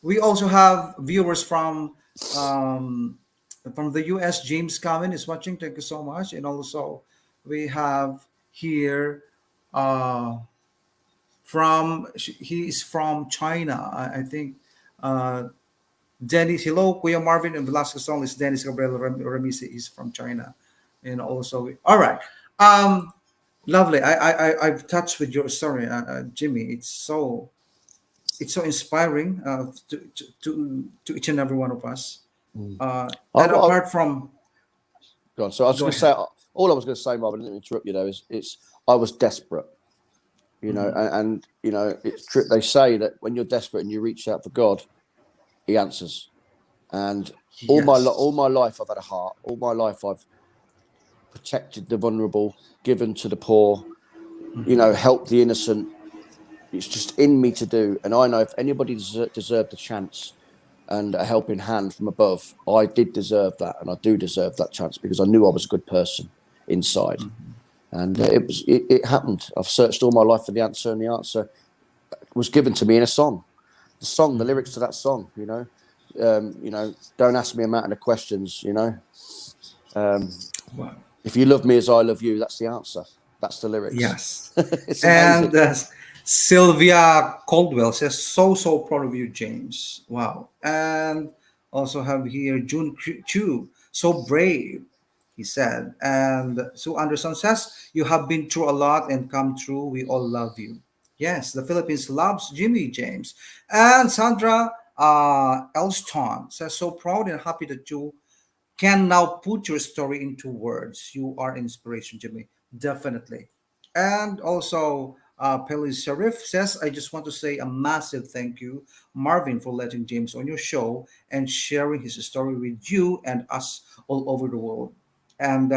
we also have viewers from the US. James Common is watching. Thank you so much. And also we have here he is from China, I think. Dennis, hello, Kuya Marvin and Velasquez Songlists. Dennis Gabriel Ramisi is from China, and also all right. Lovely. I've touched with your story, Jimmy. It's so inspiring to each and every one of us. And I, apart from, Go on. So I was go going to say, ahead. all I was going to say, Marvin, didn't interrupt you though, is I was desperate, you know, and you know, it's true. They say that when you're desperate and you reach out for God, He answers. And Yes. all my life, I've had a heart. All my life, I've protected the vulnerable, given to the poor, you know, helped the innocent. It's just in me to do. And I know if anybody deserved a chance and a helping hand from above, I did deserve that, and I do deserve that chance because I knew I was a good person inside. And it happened. I've searched all my life for the answer, and the answer was given to me in a song. The lyrics to that song, you know, don't ask me a mountain of questions, you know. Wow. If you love me as I love you, that's the answer. That's the lyrics. Yes. It's amazing. And Sylvia Caldwell says, so proud of you, James. Wow. And also have here June Chu, so brave, he said. And Sue Anderson says, you have been through a lot and come through. We all love you. Yes, the Philippines loves Jimmy James. And Sandra Elston says, so proud and happy that you can now put your story into words. You are inspiration, Jimmy. Definitely. And also, Pele Sharif says, I just want to say a massive thank you, Marvin, for letting James on your show and sharing his story with you and us all over the world. And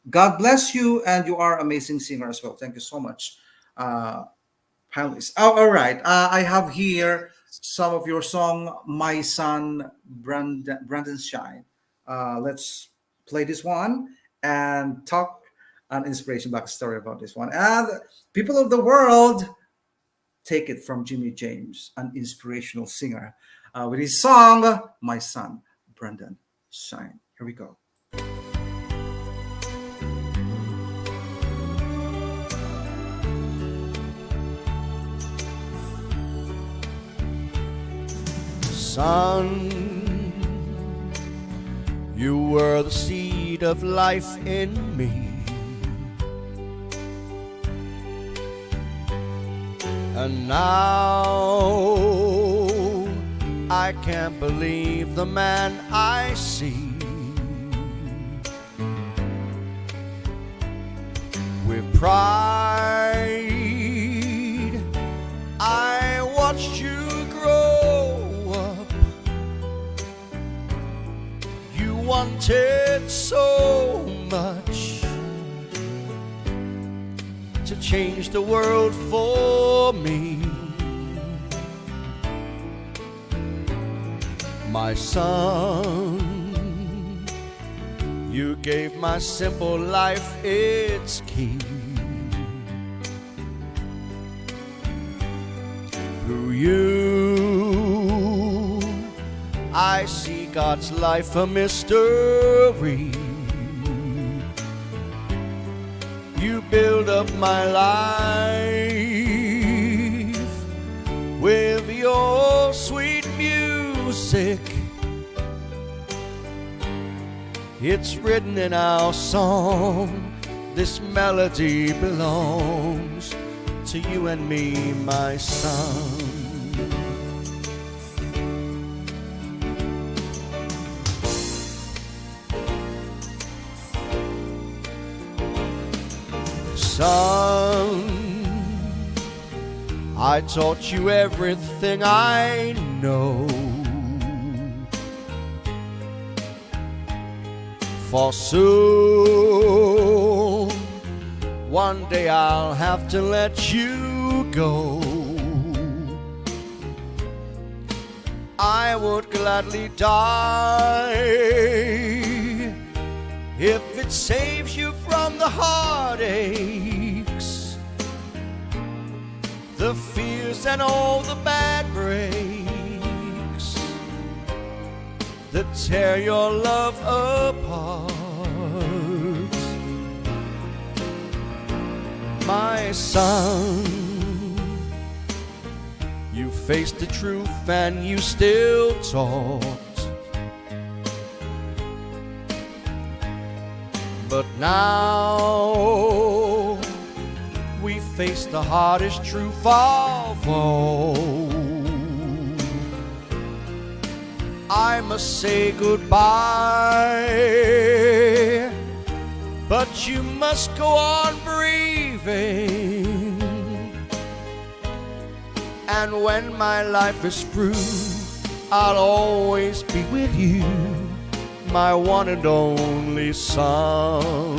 God bless you, and you are amazing singer as well. Thank you so much, panelists. Oh, all right. I have here some of your song, My Son, Brandon Shine. Let's play this one and talk an inspiration backstory about this one. And people of the world, take it from Jimmy James, an inspirational singer, with his song, My Son, Brandon Shine. Here we go. Son, you were the seed of life in me, and now I can't believe the man I see. With pride, I watched you grow up. You wanted so much to change the world for me. My son, you gave my simple life its key. Through you, I see God's life a mystery. You build up my life with your sweet music. It's written in our song. This melody belongs to you and me, my son. Son, I taught you everything I know. For soon, one day I'll have to let you go. I would gladly die if it saves you from the heartaches, the fears and all the bad breaks that tear your love apart. My son, you faced the truth and you still talked. But now face the hardest truth of all. I must say goodbye, but you must go on breathing. And when my life is through, I'll always be with you, my one and only son.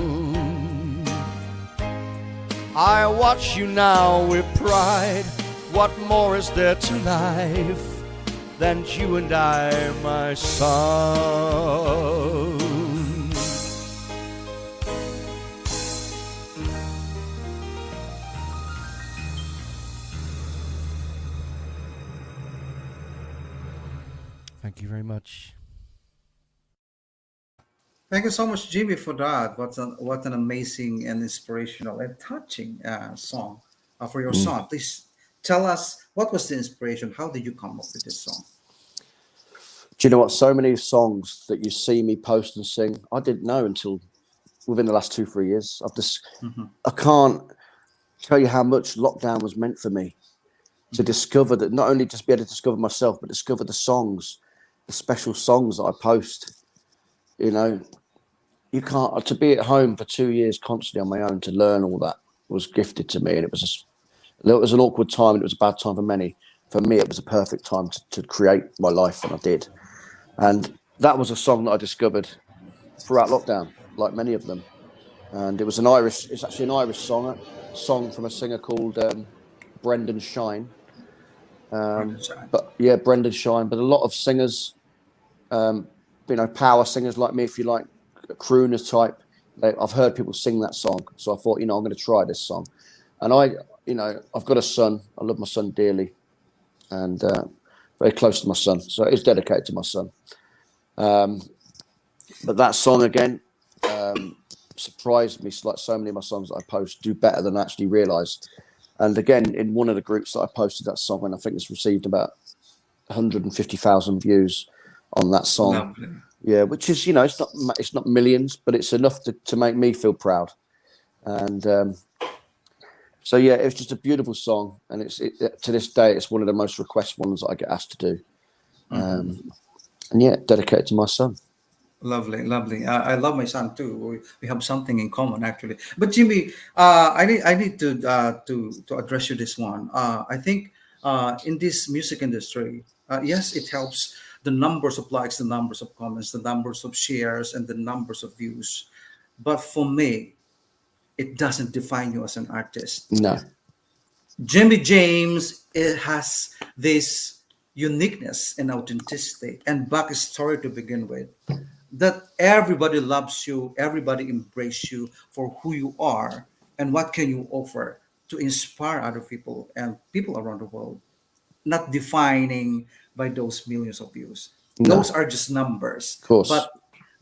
I watch you now with pride. What more is there to life than you and I, my son? Thank you very much. Thank you so much, Jimmy, for that. What an amazing and inspirational and touching song for your song. Please tell us, what was the inspiration? How did you come up with this song? Do you know what? So many songs that you see me post and sing, I didn't know until within the last 2-3 years. I can't tell you how much lockdown was meant for me to discover that, not only just be able to discover myself, but discover the songs, the special songs that I post. You know, you can't, to be at home for 2 years constantly on my own to learn all that was gifted to me. And it was an awkward time, and it was a bad time for many. For me, it was a perfect time to create my life, and I did. And that was a song that I discovered throughout lockdown, like many of them. And it's actually an Irish song from a singer called Brendan Shine. But yeah, Brendan Shine. But a lot of singers, power singers like me, if you like, crooner type. I've heard people sing that song, so I thought, I'm going to try this song. And I've got a son. I love my son dearly, and very close to my son. So it's dedicated to my son. But that song again surprised me, like so many of my songs that I post do better than I actually realised. And again, in one of the groups that I posted that song, and I think it's received about 150,000 views on that song. Lovely. Yeah, which is, it's not millions, but it's enough to make me feel proud. And so yeah, it's just a beautiful song, and to this day, it's one of the most requested ones that I get asked to do. And yeah, dedicated to my son. Lovely, lovely. I love my son too. We have something in common, actually. But Jimmy, I need to address you this one. I think in this music industry, yes, it helps the numbers of likes, the numbers of comments, the numbers of shares, and the numbers of views. But for me, it doesn't define you as an artist. No. Jimmy James, it has this uniqueness and authenticity and backstory to begin with, that everybody loves you, everybody embraces you for who you are and what can you offer to inspire other people and people around the world, not defining by those millions of views. No. Those are just numbers. Of course. But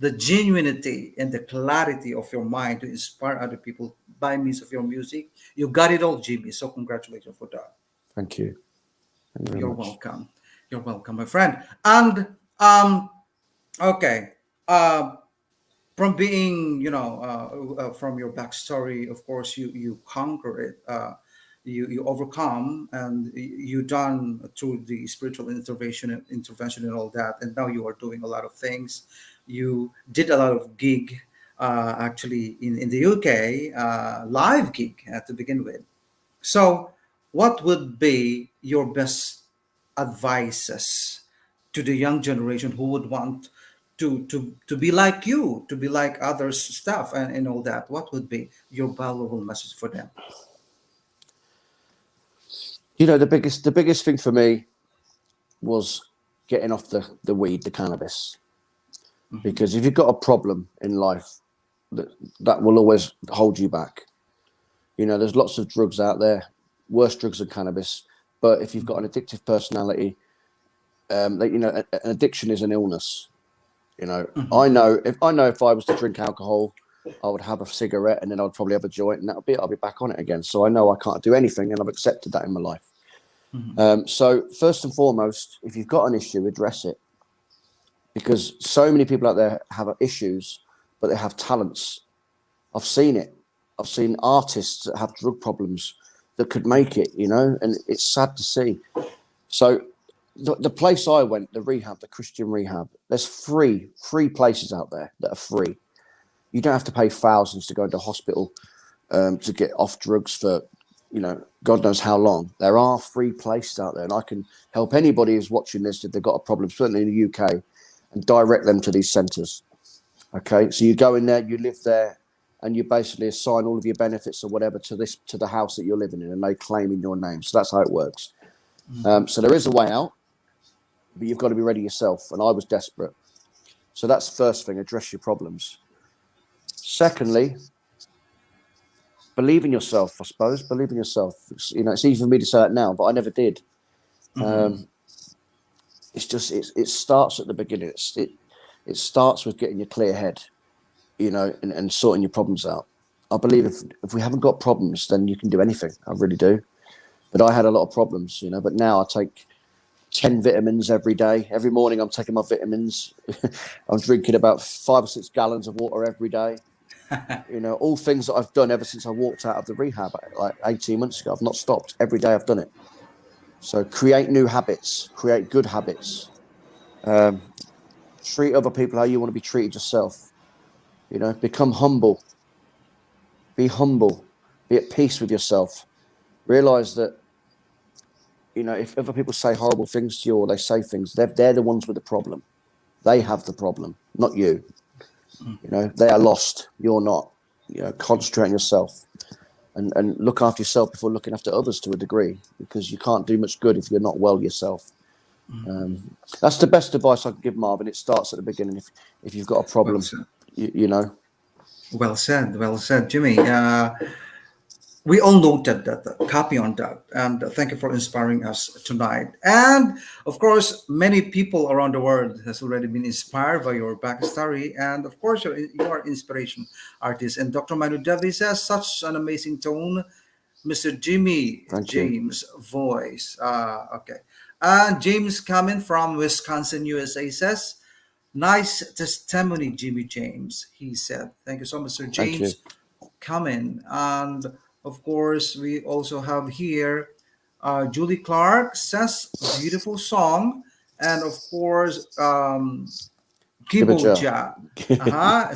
the genuinity and the clarity of your mind to inspire other people by means of your music, you got it all, Jimmy. So congratulations for that. Thank you. Thank you very You're much. welcome. You're welcome, my friend. And okay, from being, from your backstory, of course, you conquer it. You overcome, and you done through the spiritual intervention and all that. And now you are doing a lot of things. You did a lot of gig, actually in the UK, live gig to begin with. So, what would be your best advices to the young generation who would want to be like you, to be like others' stuff and all that? What would be your valuable message for them? The biggest thing for me was getting off the weed, the cannabis. Because if you've got a problem in life, that will always hold you back. There's lots of drugs out there, worse drugs than cannabis. But if you've got an addictive personality, an addiction is an illness. I know if I was to drink alcohol, I would have a cigarette and then I'd probably have a joint, and that'll be it. I'll be back on it again. So I know I can't do anything, and I've accepted that in my life. So first and foremost, if you've got an issue, address it. Because so many people out there have issues, but they have talents. I've seen it. I've seen artists that have drug problems that could make it, you know, and it's sad to see. So the place I went, the rehab, the Christian rehab, there's free places out there that are free. You don't have to pay thousands to go into hospital to get off drugs for, you know, God knows how long. There are free places out there, and I can help anybody who's watching this if they've got a problem, certainly in the UK, and direct them to these centres. Okay, so you go in there, you live there, and you basically assign all of your benefits or whatever to the house that you're living in, and they claim in your name. So that's how it works. So there is a way out, but you've got to be ready yourself. And I was desperate. So that's the first thing, address your problems. Secondly, believe in yourself, I suppose. Believe in yourself. It's easy for me to say it now, but I never did. It's just, it starts at the beginning. It starts with getting your clear head, you know, and sorting your problems out. I believe if we haven't got problems, then you can do anything. I really do. But I had a lot of problems, you know, but now I take 10 vitamins every day. Every morning I'm taking my vitamins. I'm drinking about 5 or 6 gallons of water every day. You know, all things that I've done ever since I walked out of the rehab like 18 months ago. I've not stopped. Every day I've done it. So create new habits, create good habits. Treat other people how you want to be treated yourself. You know, become humble. Be humble. Be at peace with yourself. Realize that, you know, if other people say horrible things to you or they say things, they're the ones with the problem. They have the problem, not you. You know, they are lost. You're not. You know, concentrate on yourself and look after yourself before looking after others to a degree, because you can't do much good if you're not well yourself. That's the best advice I can give, Marvin. It starts at the beginning. If you've got a problem, you know. Well said, Jimmy. We all noted that, copy on that, and thank you for inspiring us tonight. And of course, many people around the world has already been inspired by your backstory, and of course, you are inspiration artist. And Dr. Manu Devi says, such an amazing tone, Mr. Jimmy Thank you. James voice. Okay, and James coming from Wisconsin, USA says, nice testimony, Jimmy James. He said, thank you so much, Sir Thank James. Coming. And of course, we also have here Julie Clark says, beautiful song. And of course, Kiboja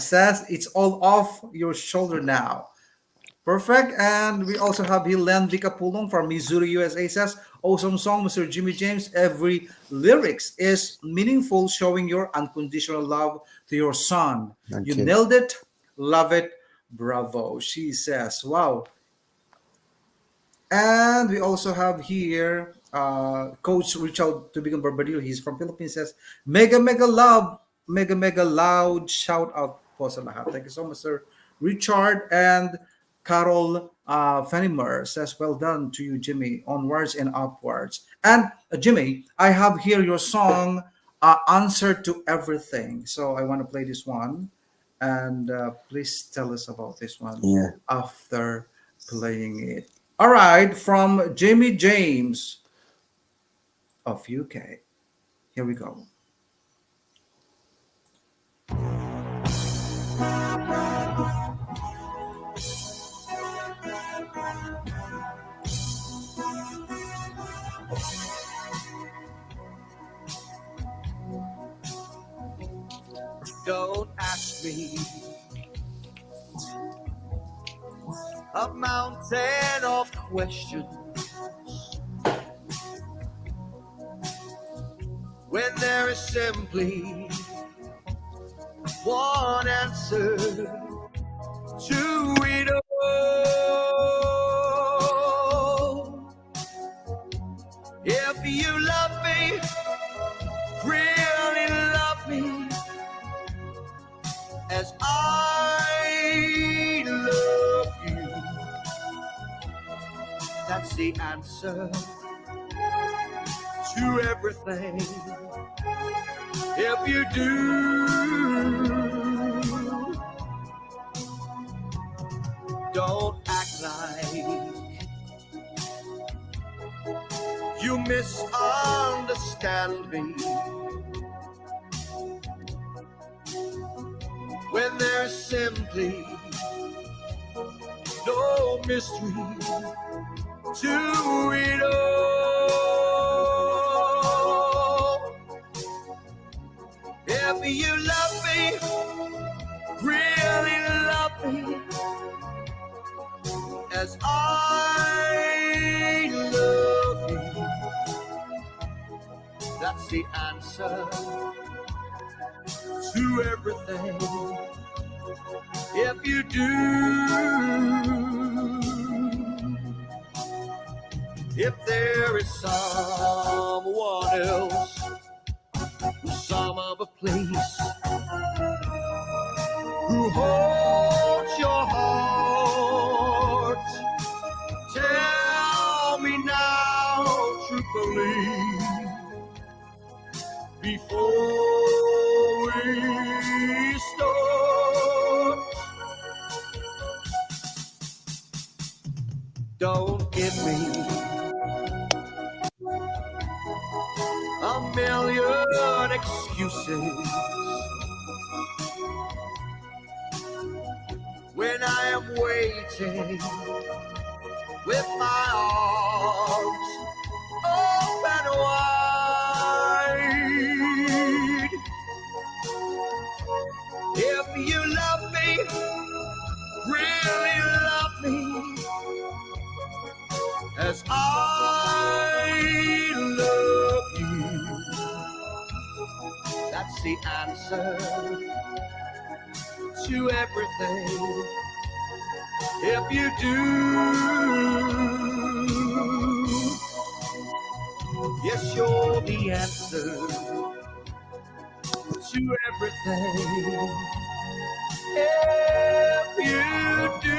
says, it's all off your shoulder now. Perfect. And we also have Hilen Vicapulong from Missouri, USA says, awesome song, Mr. Jimmy James. Every lyrics is meaningful, showing your unconditional love to your son. Thank You you. nailed it. Love it. Bravo. She says, wow. And we also have here Coach Richard Tubigan Barbadillo. He's from Philippines. Says, mega loud shout out po sa lahat. Thank you so much, Sir Richard. And Carol Fenimer says, well done to you, Jimmy. Onwards and upwards. And Jimmy, I have here your song, Answer to Everything. So I want to play this one. And please tell us about this one after playing it. All right, from Jimmy James of UK. Here we go. Don't ask me a mountain of questions when there is simply one answer to it all. If you love me, really love me as I love you, that's the answer to everything. If you do, don't act like you misunderstand me when there's simply no mystery to it all. If you love me, really love me, as I love you, that's the answer to everything. If you do, if there is someone else, some other place, who holds your heart, tell me now truthfully, before we start. Don't give me a million excuses when I am waiting with my arms open wide. If you love me, really love me, as I love you, that's the answer to everything. If you do, yes, you're the answer to everything. If you do.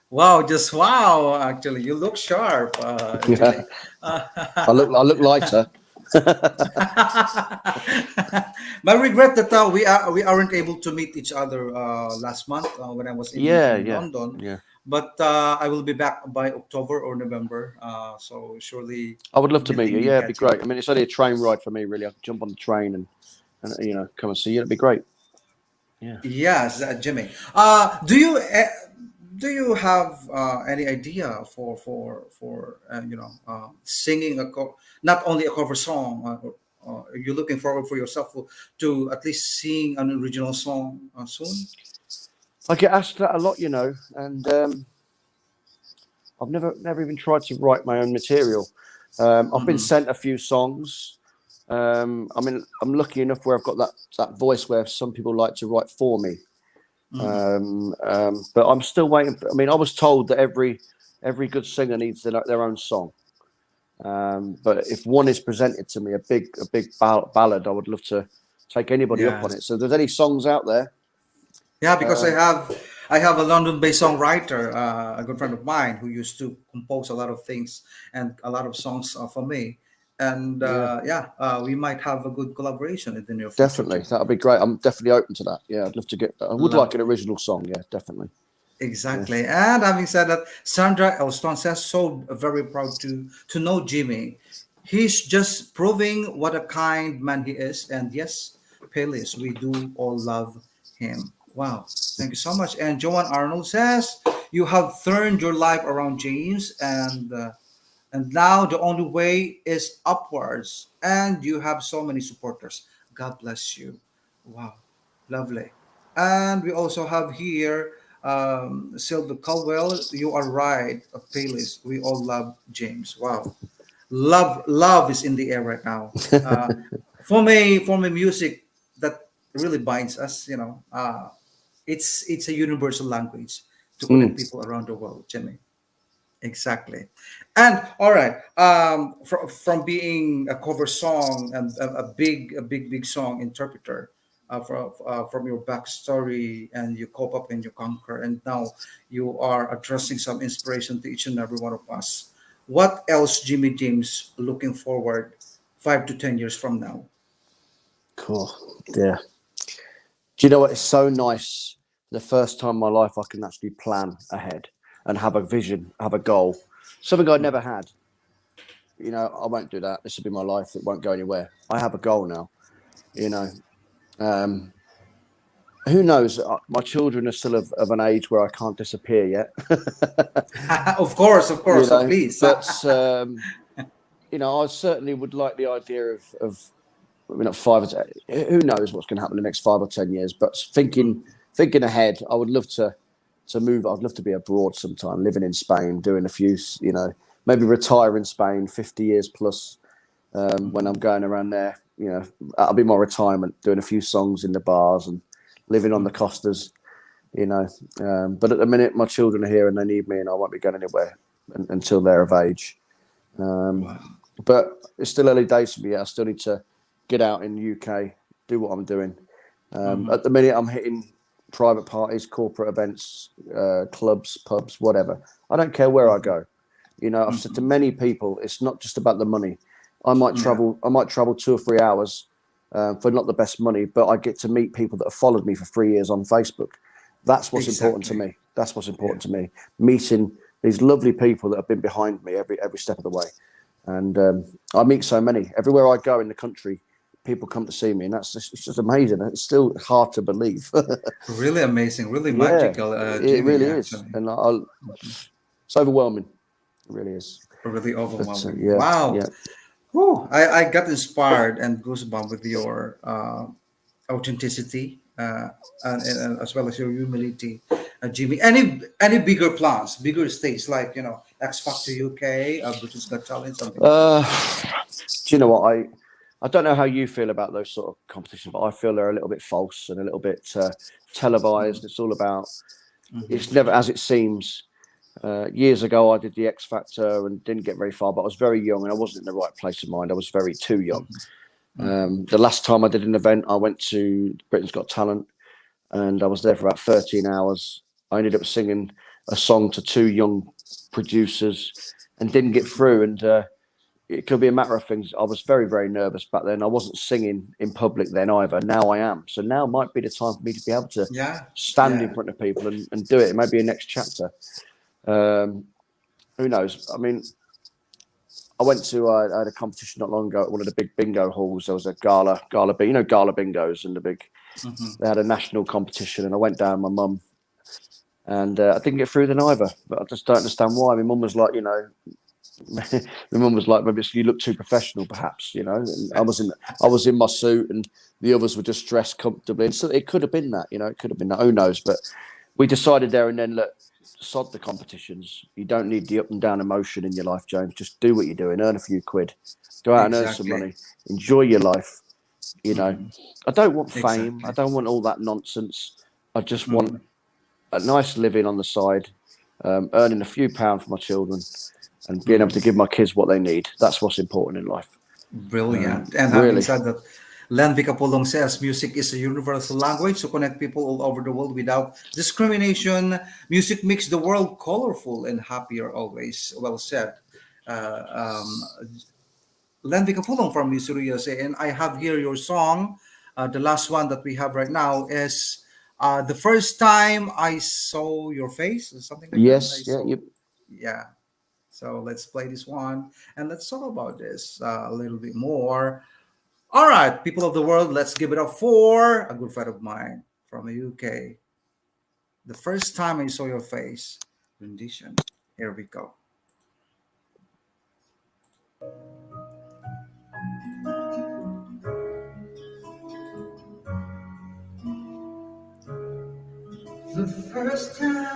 Wow, just wow. Actually, you look sharp, Jimmy. I look lighter. My regret that we aren't able to meet each other last month when I was in London. Yeah. But I will be back by October or November. So surely I would love to meet you. thinking Yeah, it'd be catch you. great. I mean, it's only a train ride for me, really. I can jump on the train and come and see you. It'd be great. Yeah. Yes, Jimmy. Do you have any idea for singing not only a cover song? Are you looking forward for yourself to at least sing an original song soon? I get asked that a lot, and I've never even tried to write my own material. I've been Hmm. sent a few songs. I mean, I'm lucky enough where I've got that voice where some people like to write for me. But I'm still waiting. I mean, I was told that every good singer needs their own song. But if one is presented to me, a big ballad, I would love to take anybody up on it. Yes. So if there's any songs out there, Yeah, because um, I have a London-based songwriter, a good friend of mine, who used to compose a lot of things and a lot of songs for me. And yeah, we might have a good collaboration in the near future, definitely, Jimmy. that'd be great. I'm definitely open to that. Yeah, I'd love to get. I would like Love an original song. Yeah, definitely. Yeah. exactly. And having said that, Sandra Elston says so very proud to know Jimmy. He's just proving what a kind man he is. And yes, Palis, we do all love him. Wow. Thank you so much. And Joan Arnold says you have turned your life around, James, and now the only way is upwards. And you have so many supporters. God bless you. Wow. Lovely. And we also have here Sylvia Caldwell. You are right, Palis. We all love James. Wow. Love is in the air right now. Uh, for me, music that really binds us, it's a universal language to connect Mm. people around the world, Jimmy. Exactly. And all right, from being a cover song and a big song interpreter, from your backstory, and you cope up and you conquer, and now you are addressing some inspiration to each and every one of us. What else, Jimmy James, looking forward 5 to 10 years from now? Cool. Yeah. Do you know what? It's so nice. The first time in my life I can actually plan ahead. and have a vision, have a goal, something I never had. You know, I won't do that. This will be my life. It won't go anywhere. I have a goal now. You know, who knows? My children are still of an age where I can't disappear yet. Of course, of course. You So know, please. but you know, I certainly would like the idea of maybe not 5 or 10. Who knows what's going to happen in the next 5 or 10 years? But thinking ahead, I would love to move. I'd love to be abroad sometime, living in Spain, doing a few. You know, maybe retire in Spain, 50 years plus. When I'm going around there, you know, that'll be my retirement, doing a few songs in the bars and living on the costas. You know, but at the minute, my children are here and they need me, and I won't be going anywhere until they're of age. But it's still early days for me. I still need to get out in the UK, do what I'm doing. At the minute, I'm hitting private parties, corporate events, clubs, pubs, whatever. I don't care where I go. You know, I've said to many people, it's not just about the money. I might travel 2 or 3 hours for not the best money, but I get to meet people that have followed me for 3 years on Facebook. That's what's important to me. That's what's important to me. Meeting these lovely people that have been behind me every step of the way. And I meet so many. Everywhere I go in the country, people come to see me, and it's just amazing. It's still hard to believe. Really amazing, really magical. It Jimmy, really is. actually. And it's overwhelming. It really is. Really overwhelming. Yeah, Wow. yeah. Whew, I got inspired and goosebumps with your authenticity and as well as your humility, Jimmy. Any bigger plans, bigger stage like X Factor UK, British Got Talent, something like that? Do you know what I don't know how you feel about those sort of competitions, but I feel they're a little bit false and a little bit televised. It's all about. It's never as it seems. Years ago, I did the X Factor and didn't get very far, but I was very young and I wasn't in the right place of mind. I was too young. The last time I did an event, I went to Britain's Got Talent and I was there for about 13 hours. I ended up singing a song to 2 young producers and didn't get through. And it could be a matter of things. I was very, very nervous back then. I wasn't singing in public then either. Now I am. So now might be the time for me to be able to stand in front of people and do it. It may be a next chapter. Who knows? I mean, I went to I had a competition not long ago at one of the big bingo halls. There was a gala, gala bingos, and they had a national competition. And I went down with my mum, and I didn't get through then either. But I just don't understand why. My mum was like, maybe you look too professional, perhaps. And I was in my suit, and the others were just dressed comfortably. And so it could have been that. It could have been that. Who knows? But we decided there and then, look. Sod the competitions. You don't need the up and down emotion in your life, James. Just do what you're doing. Earn a few quid. Go out and earn some money. Enjoy your life. I don't want fame. I don't want all that nonsense. I just want a nice living on the side, earning a few pounds for my children, and being able to give my kids what they need. That's what's important in life. Brilliant. And having said that, Len Vicapulong says music is a universal language to connect people all over the world without discrimination. Music makes the world colorful and happier always. Well said. Len Vicapulong from USA. And I have here your song. The last one that we have right now is The First Time I Saw Your Face, or something like that. Yeah. So let's play this one and let's talk about this a little bit more. All right, people of the world, let's give it up for a good friend of mine from the UK. The First Time I Saw Your Face rendition. Here we go. The first time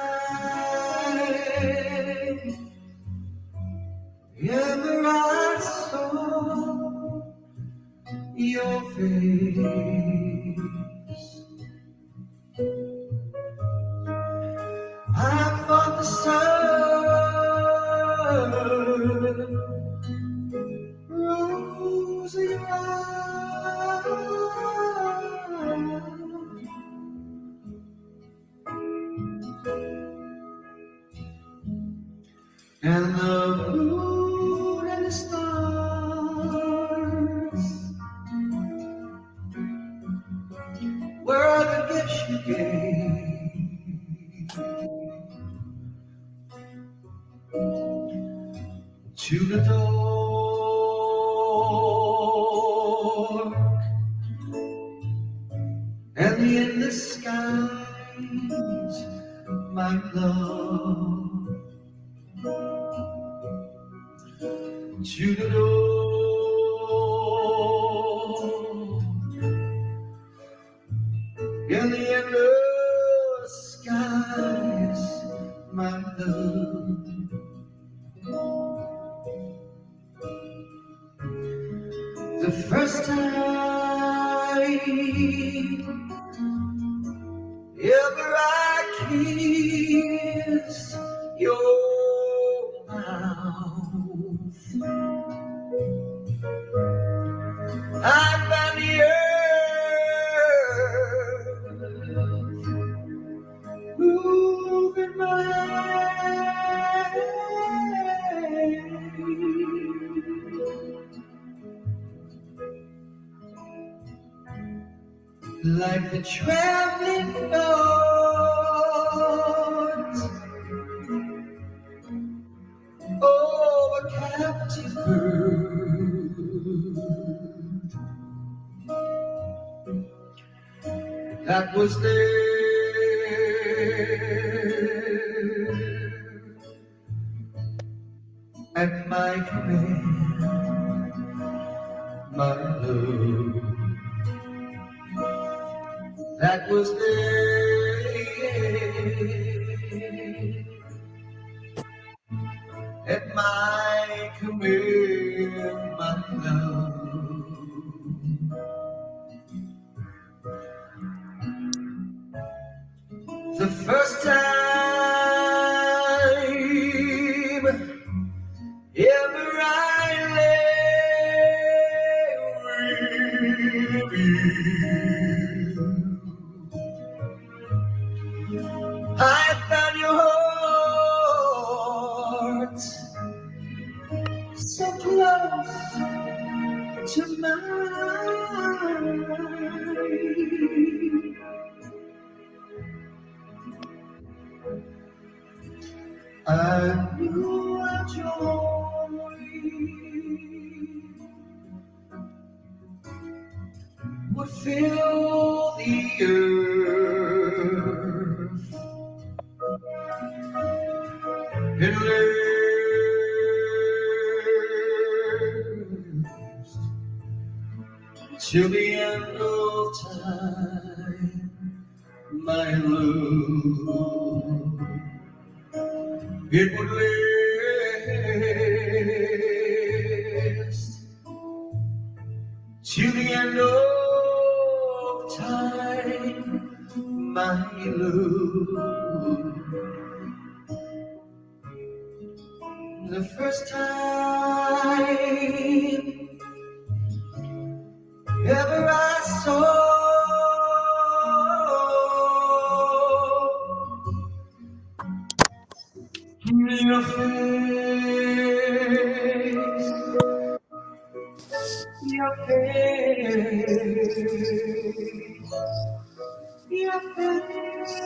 ever I saw your face, I thought the sun rose in your eyes, and the moon and the stars were the gifts you gave. the door and the endless skies, my love. To the door and the endless skies, my love. The first time ever I kissed your mouth, I found the earth moving my like the traveling thoughts of a captive bird that was there at my command, my love. That was there at my command, my love. The first time ever I lay with you, I found your heart so close to mine. I knew our joy would fill the earth and last till the end of time, my love. It would last till the end of time, my love. The first time ever I saw your face, your face, your face, your face.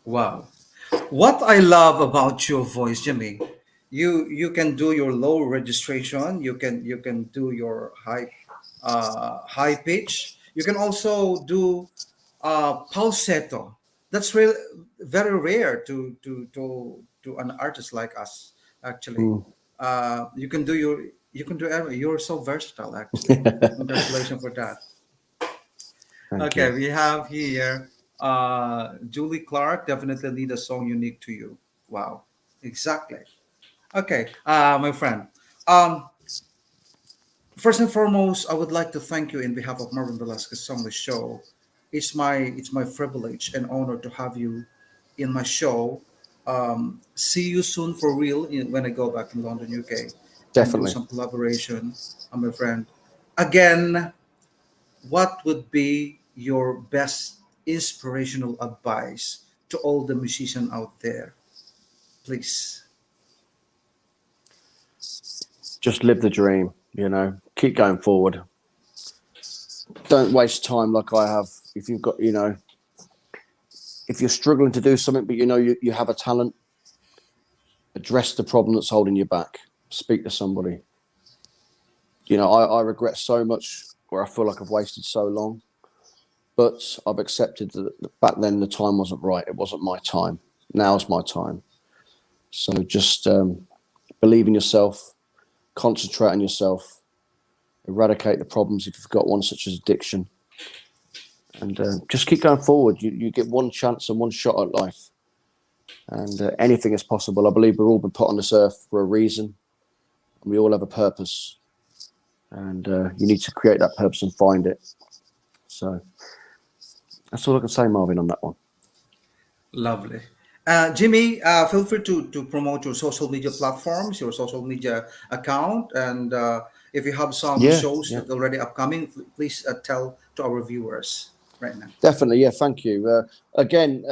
Wow. What I love about your voice, Jimmy, you can do your low registration, you can do your high pitch. You can also do falsetto. That's real very rare to an artist like us, actually. Mm. You can do everything. You're so versatile, actually. Congratulations for that. Thank Okay, you. we have here Julie Clark. Definitely need a song unique to you. Wow, exactly. Okay, my friend. Um, First and foremost, I would like to thank you in behalf of Marvin Velasquez Songlists Show. It's my privilege and honor to have you in my show. See you soon for real when I go back in London, UK, and do Definitely. some collaboration, my friend. Again, what would be your best inspirational advice to all the musicians out there, please? Just live the dream, keep going forward. Don't waste time like I have. If you've got, if you're struggling to do something, but you have a talent, address the problem that's holding you back. Speak to somebody. I regret so much where I feel like I've wasted so long, but I've accepted that back then the time wasn't right. It wasn't my time. Now's my time. So just believe in yourself, concentrate on yourself, eradicate the problems if you've got one, such as addiction, and just keep going forward. You get one chance and one shot at life, and anything is possible. I believe we've all been put on this earth for a reason, and we all have a purpose, and you need to create that purpose and find it. So that's all I can say, Marvin, on that one. Lovely. Jimmy, feel free to promote your social media platforms, your social media account, and if you have some shows that already upcoming, please tell to our viewers right now. Definitely, yeah. Thank you. Again,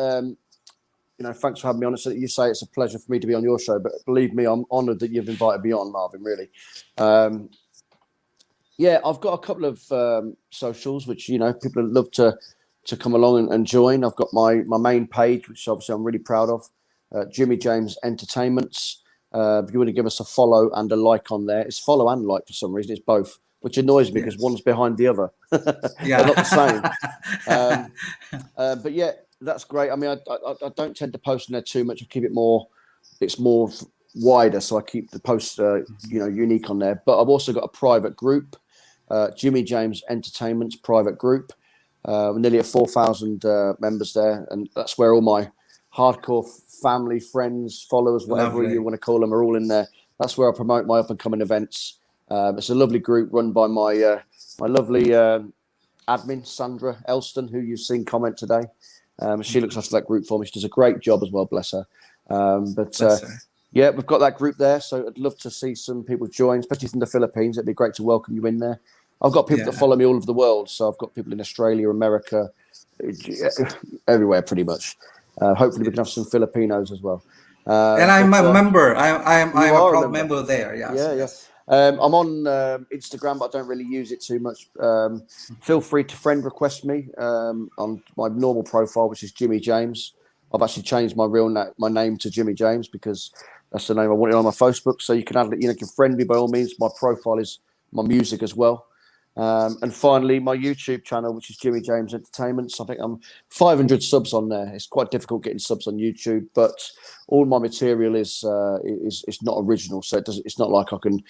thanks for having me on. You say it's a pleasure for me to be on your show, but believe me, I'm honoured that you've invited me on, Marvin. Really. I've got a couple of socials which people would love to come along and join. I've got my main page, which obviously I'm really proud of, Jimmy James Entertainments. If you want to give us a follow and a like on there, it's follow and like for some reason. It's both, which annoys me because one's behind the other. They're not the same. But yeah, that's great. I mean, I don't tend to post in there too much. I keep it more. It's more wider, so I keep the posts unique on there. But I've also got a private group, Jimmy James Entertainments private group. Nearly at 4,000 members there, and that's where all my hardcore family, friends, followers, whatever you want to call them, are all in there. That's where I promote my up and coming events. It's a lovely group run by my lovely admin Sandra Elston, who you've seen comment today. She looks after that group for me. She does a great job as well, bless her. We've got that group there, so I'd love to see some people join, especially from the Philippines. It'd be great to welcome you in there. I've got people that follow me all over the world. So I've got people in Australia, America, everywhere pretty much. Hopefully we can have some Filipinos as well. And I'm a member. I'm a proud member there. Yes. I'm on Instagram, but I don't really use it too much. Feel free to friend request me on my normal profile, which is Jimmy James. I've actually changed my my name to Jimmy James because that's the name I wanted on my Facebook. So you can add, you can friend me by all means. My profile is my music as well. And finally, my YouTube channel, which is Jimmy James Entertainments. I think I'm 500 subs on there. It's quite difficult getting subs on YouTube, but all my material is not original, so it's not like I can,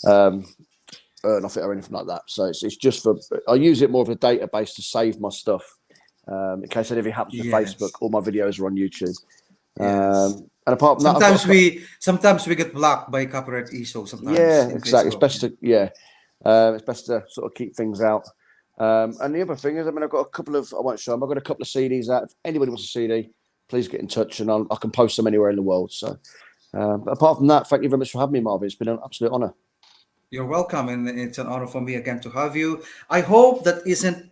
earn off it or anything like that. So it's just I use it more of a database to save my stuff in case anything happens to Facebook. All my videos are on YouTube. And apart from that, sometimes we get blocked by copyright issue. Sometimes, exactly. It's best to sort of keep things out. And the other thing is, I've got a couple of, I won't show them, I've got a couple of CDs out. If anybody wants a CD, please get in touch and I can post them anywhere in the world. So, but apart from that, thank you very much for having me, Marvin. It's been an absolute honor. You're welcome. And it's an honor for me again to have you. I hope that isn't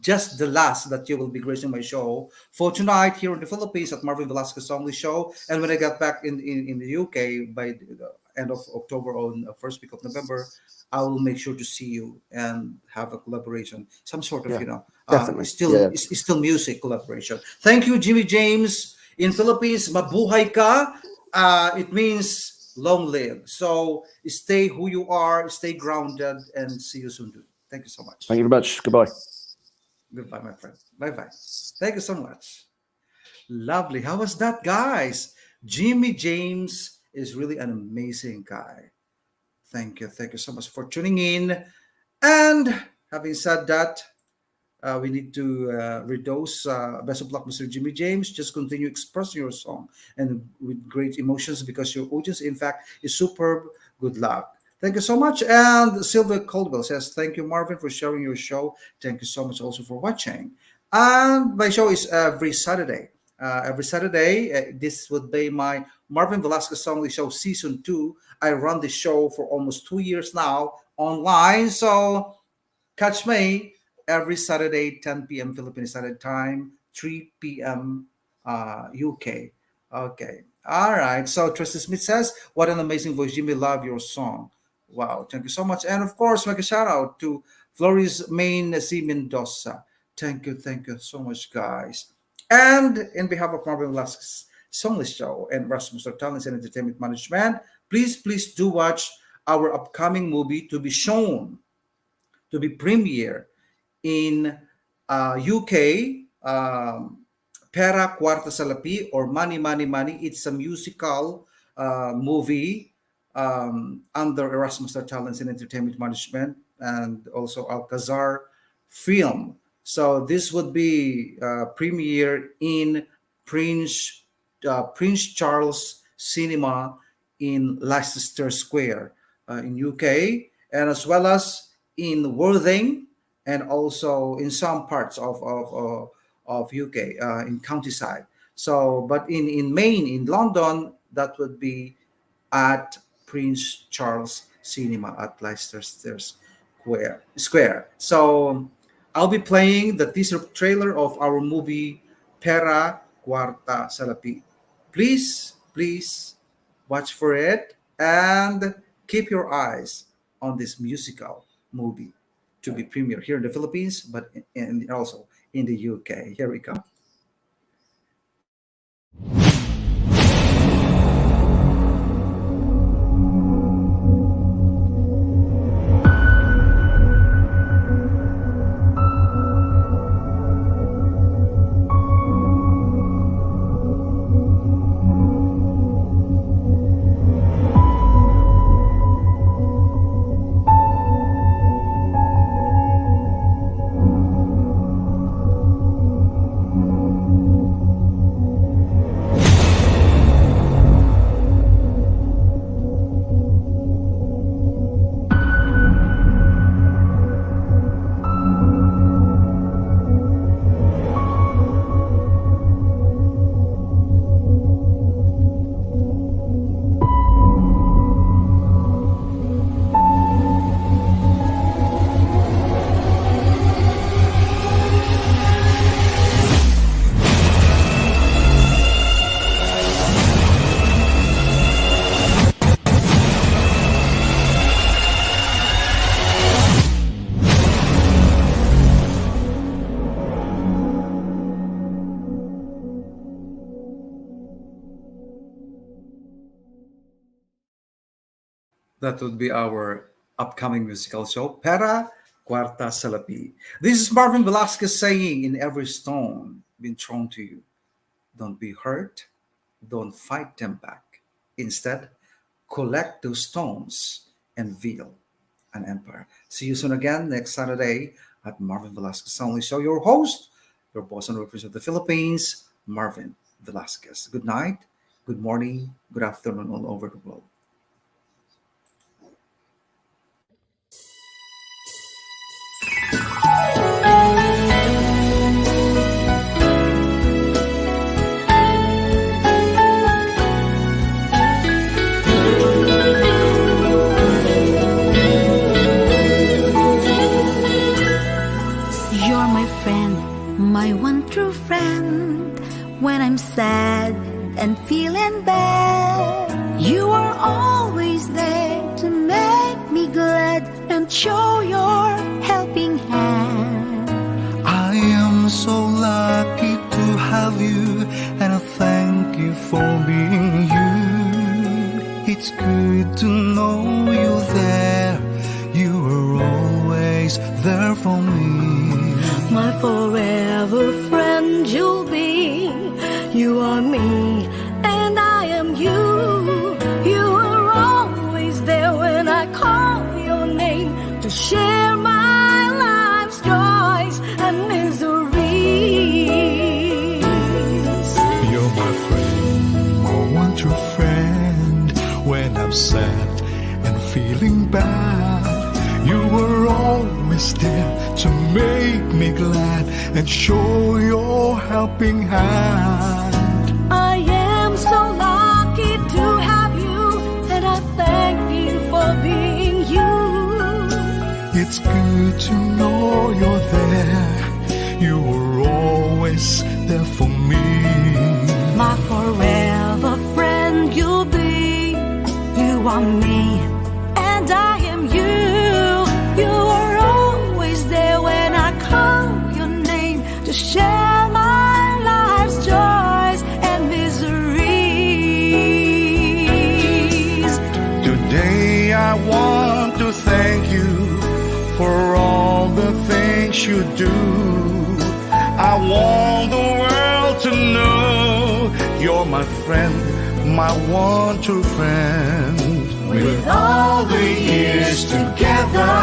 just the last that you will be gracing my show for tonight here in the Philippines at Marvin Velasquez Songlists Show. And when I get back in the UK by the end of October or the first week of November, I will make sure to see you and have a collaboration, some sort of, definitely. It's still music collaboration. Thank you, Jimmy James. In Philippines, mabuhay ka. It means long live. So stay who you are, stay grounded, and see you soon. Thank you so much. Thank you very much. Goodbye. Goodbye, my friend. Bye-bye. Thank you so much. Lovely. How was that, guys? Jimmy James is really an amazing guy. Thank you. Thank you so much for tuning in. And having said that, we need to redose. Best of luck, Mr. Jimmy James. Just continue expressing your song and with great emotions because your audience, in fact, is superb. Good luck. Thank you so much. And Sylvia Caldwell says, thank you, Marvin, for sharing your show. Thank you so much also for watching. And my show is every Saturday. This would be my Marvin Velasquez Songlists Show Season 2. I run the show for almost 2 years now online. So catch me every Saturday, 10 p.m. Philippine Standard Time, 3 p.m. UK. Okay. All right. So Tristan Smith says, "What an amazing voice, Jimmy. Love your song." Wow. Thank you so much. And of course, make a shout out to Flores Main C. Mendoza. Thank you. Thank you so much, guys. And in behalf of Marvin Velasquez Songlists Show and Rasmus Talents and Entertainment Management, please do watch our upcoming movie to be shown, to be premiere in UK, Pera Quarta Salapi, or Money Money Money. It's a musical movie under Erasmus Talents and Entertainment Management and also Alcazar Film. So this would be premiere in Prince Charles Cinema in Leicester Square in UK, and as well as in Worthing, and also in some parts of UK in countryside. So, but in Maine, in London, that would be at Prince Charles Cinema at Leicester Square. So I'll be playing the teaser trailer of our movie Pera Quarta Salapi. Please watch for it and keep your eyes on this musical movie to be premiered here in the Philippines, but and also in the UK. Here we go. That would be our upcoming musical show, Pera Quarta Salapi. This is Marvin Velasquez saying, in every stone been thrown to you, don't be hurt, don't fight them back. Instead, collect those stones and build an empire. See you soon again next Saturday at Marvin Velasquez Songlists Show. Your host, your boss and representative of the Philippines, Marvin Velasquez. Good night, good morning, good afternoon all over the world. You're my friend, my one true friend. When I'm sad and feeling bad, you are always there to make me glad and show your helping hand. I am so lucky to have you, and I thank you for being you. It's good to know you're there. You are always there for me. My forever friend you'll be. You are me and I am you. You are always there when I call your name, to share my life's joys and miseries. You're my friend, my one true friend. When I'm sad and feeling bad, you were always there to make me glad and show your helping hand. I am so lucky to have you, and I thank you for being you. It's good to know you're there. You were always are me, and I am you. You are always there when I call your name to share my life's joys and miseries. Today I want to thank you for all the things you do. I want the world to know you're my friend, my one true friend. With all the years together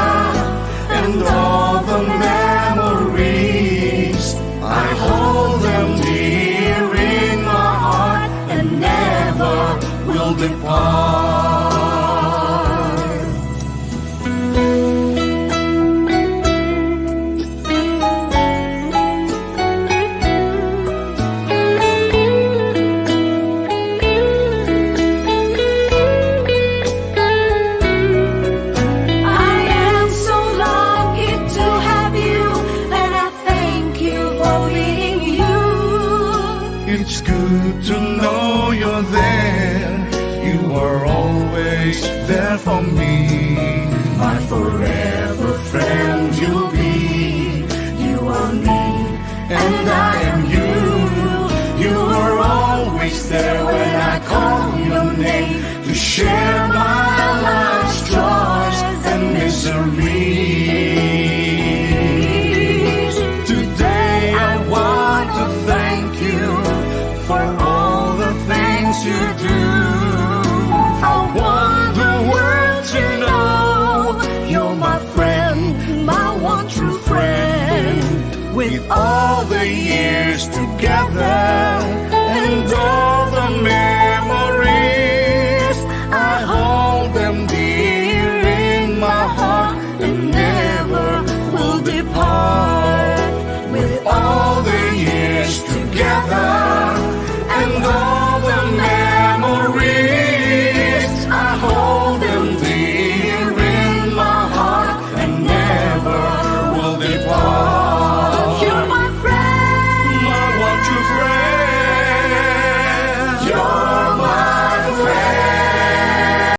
and all the memories, I hold them dear in my heart and never will depart. It's good to know you're there. You are always there for me. My forever friend you'll be. You are me and I am you. You are always there when I call your name to share my life's joys and miseries. Today I want to thank you for all the things you do. I want the world to know you're my friend, my one true friend. With all the years together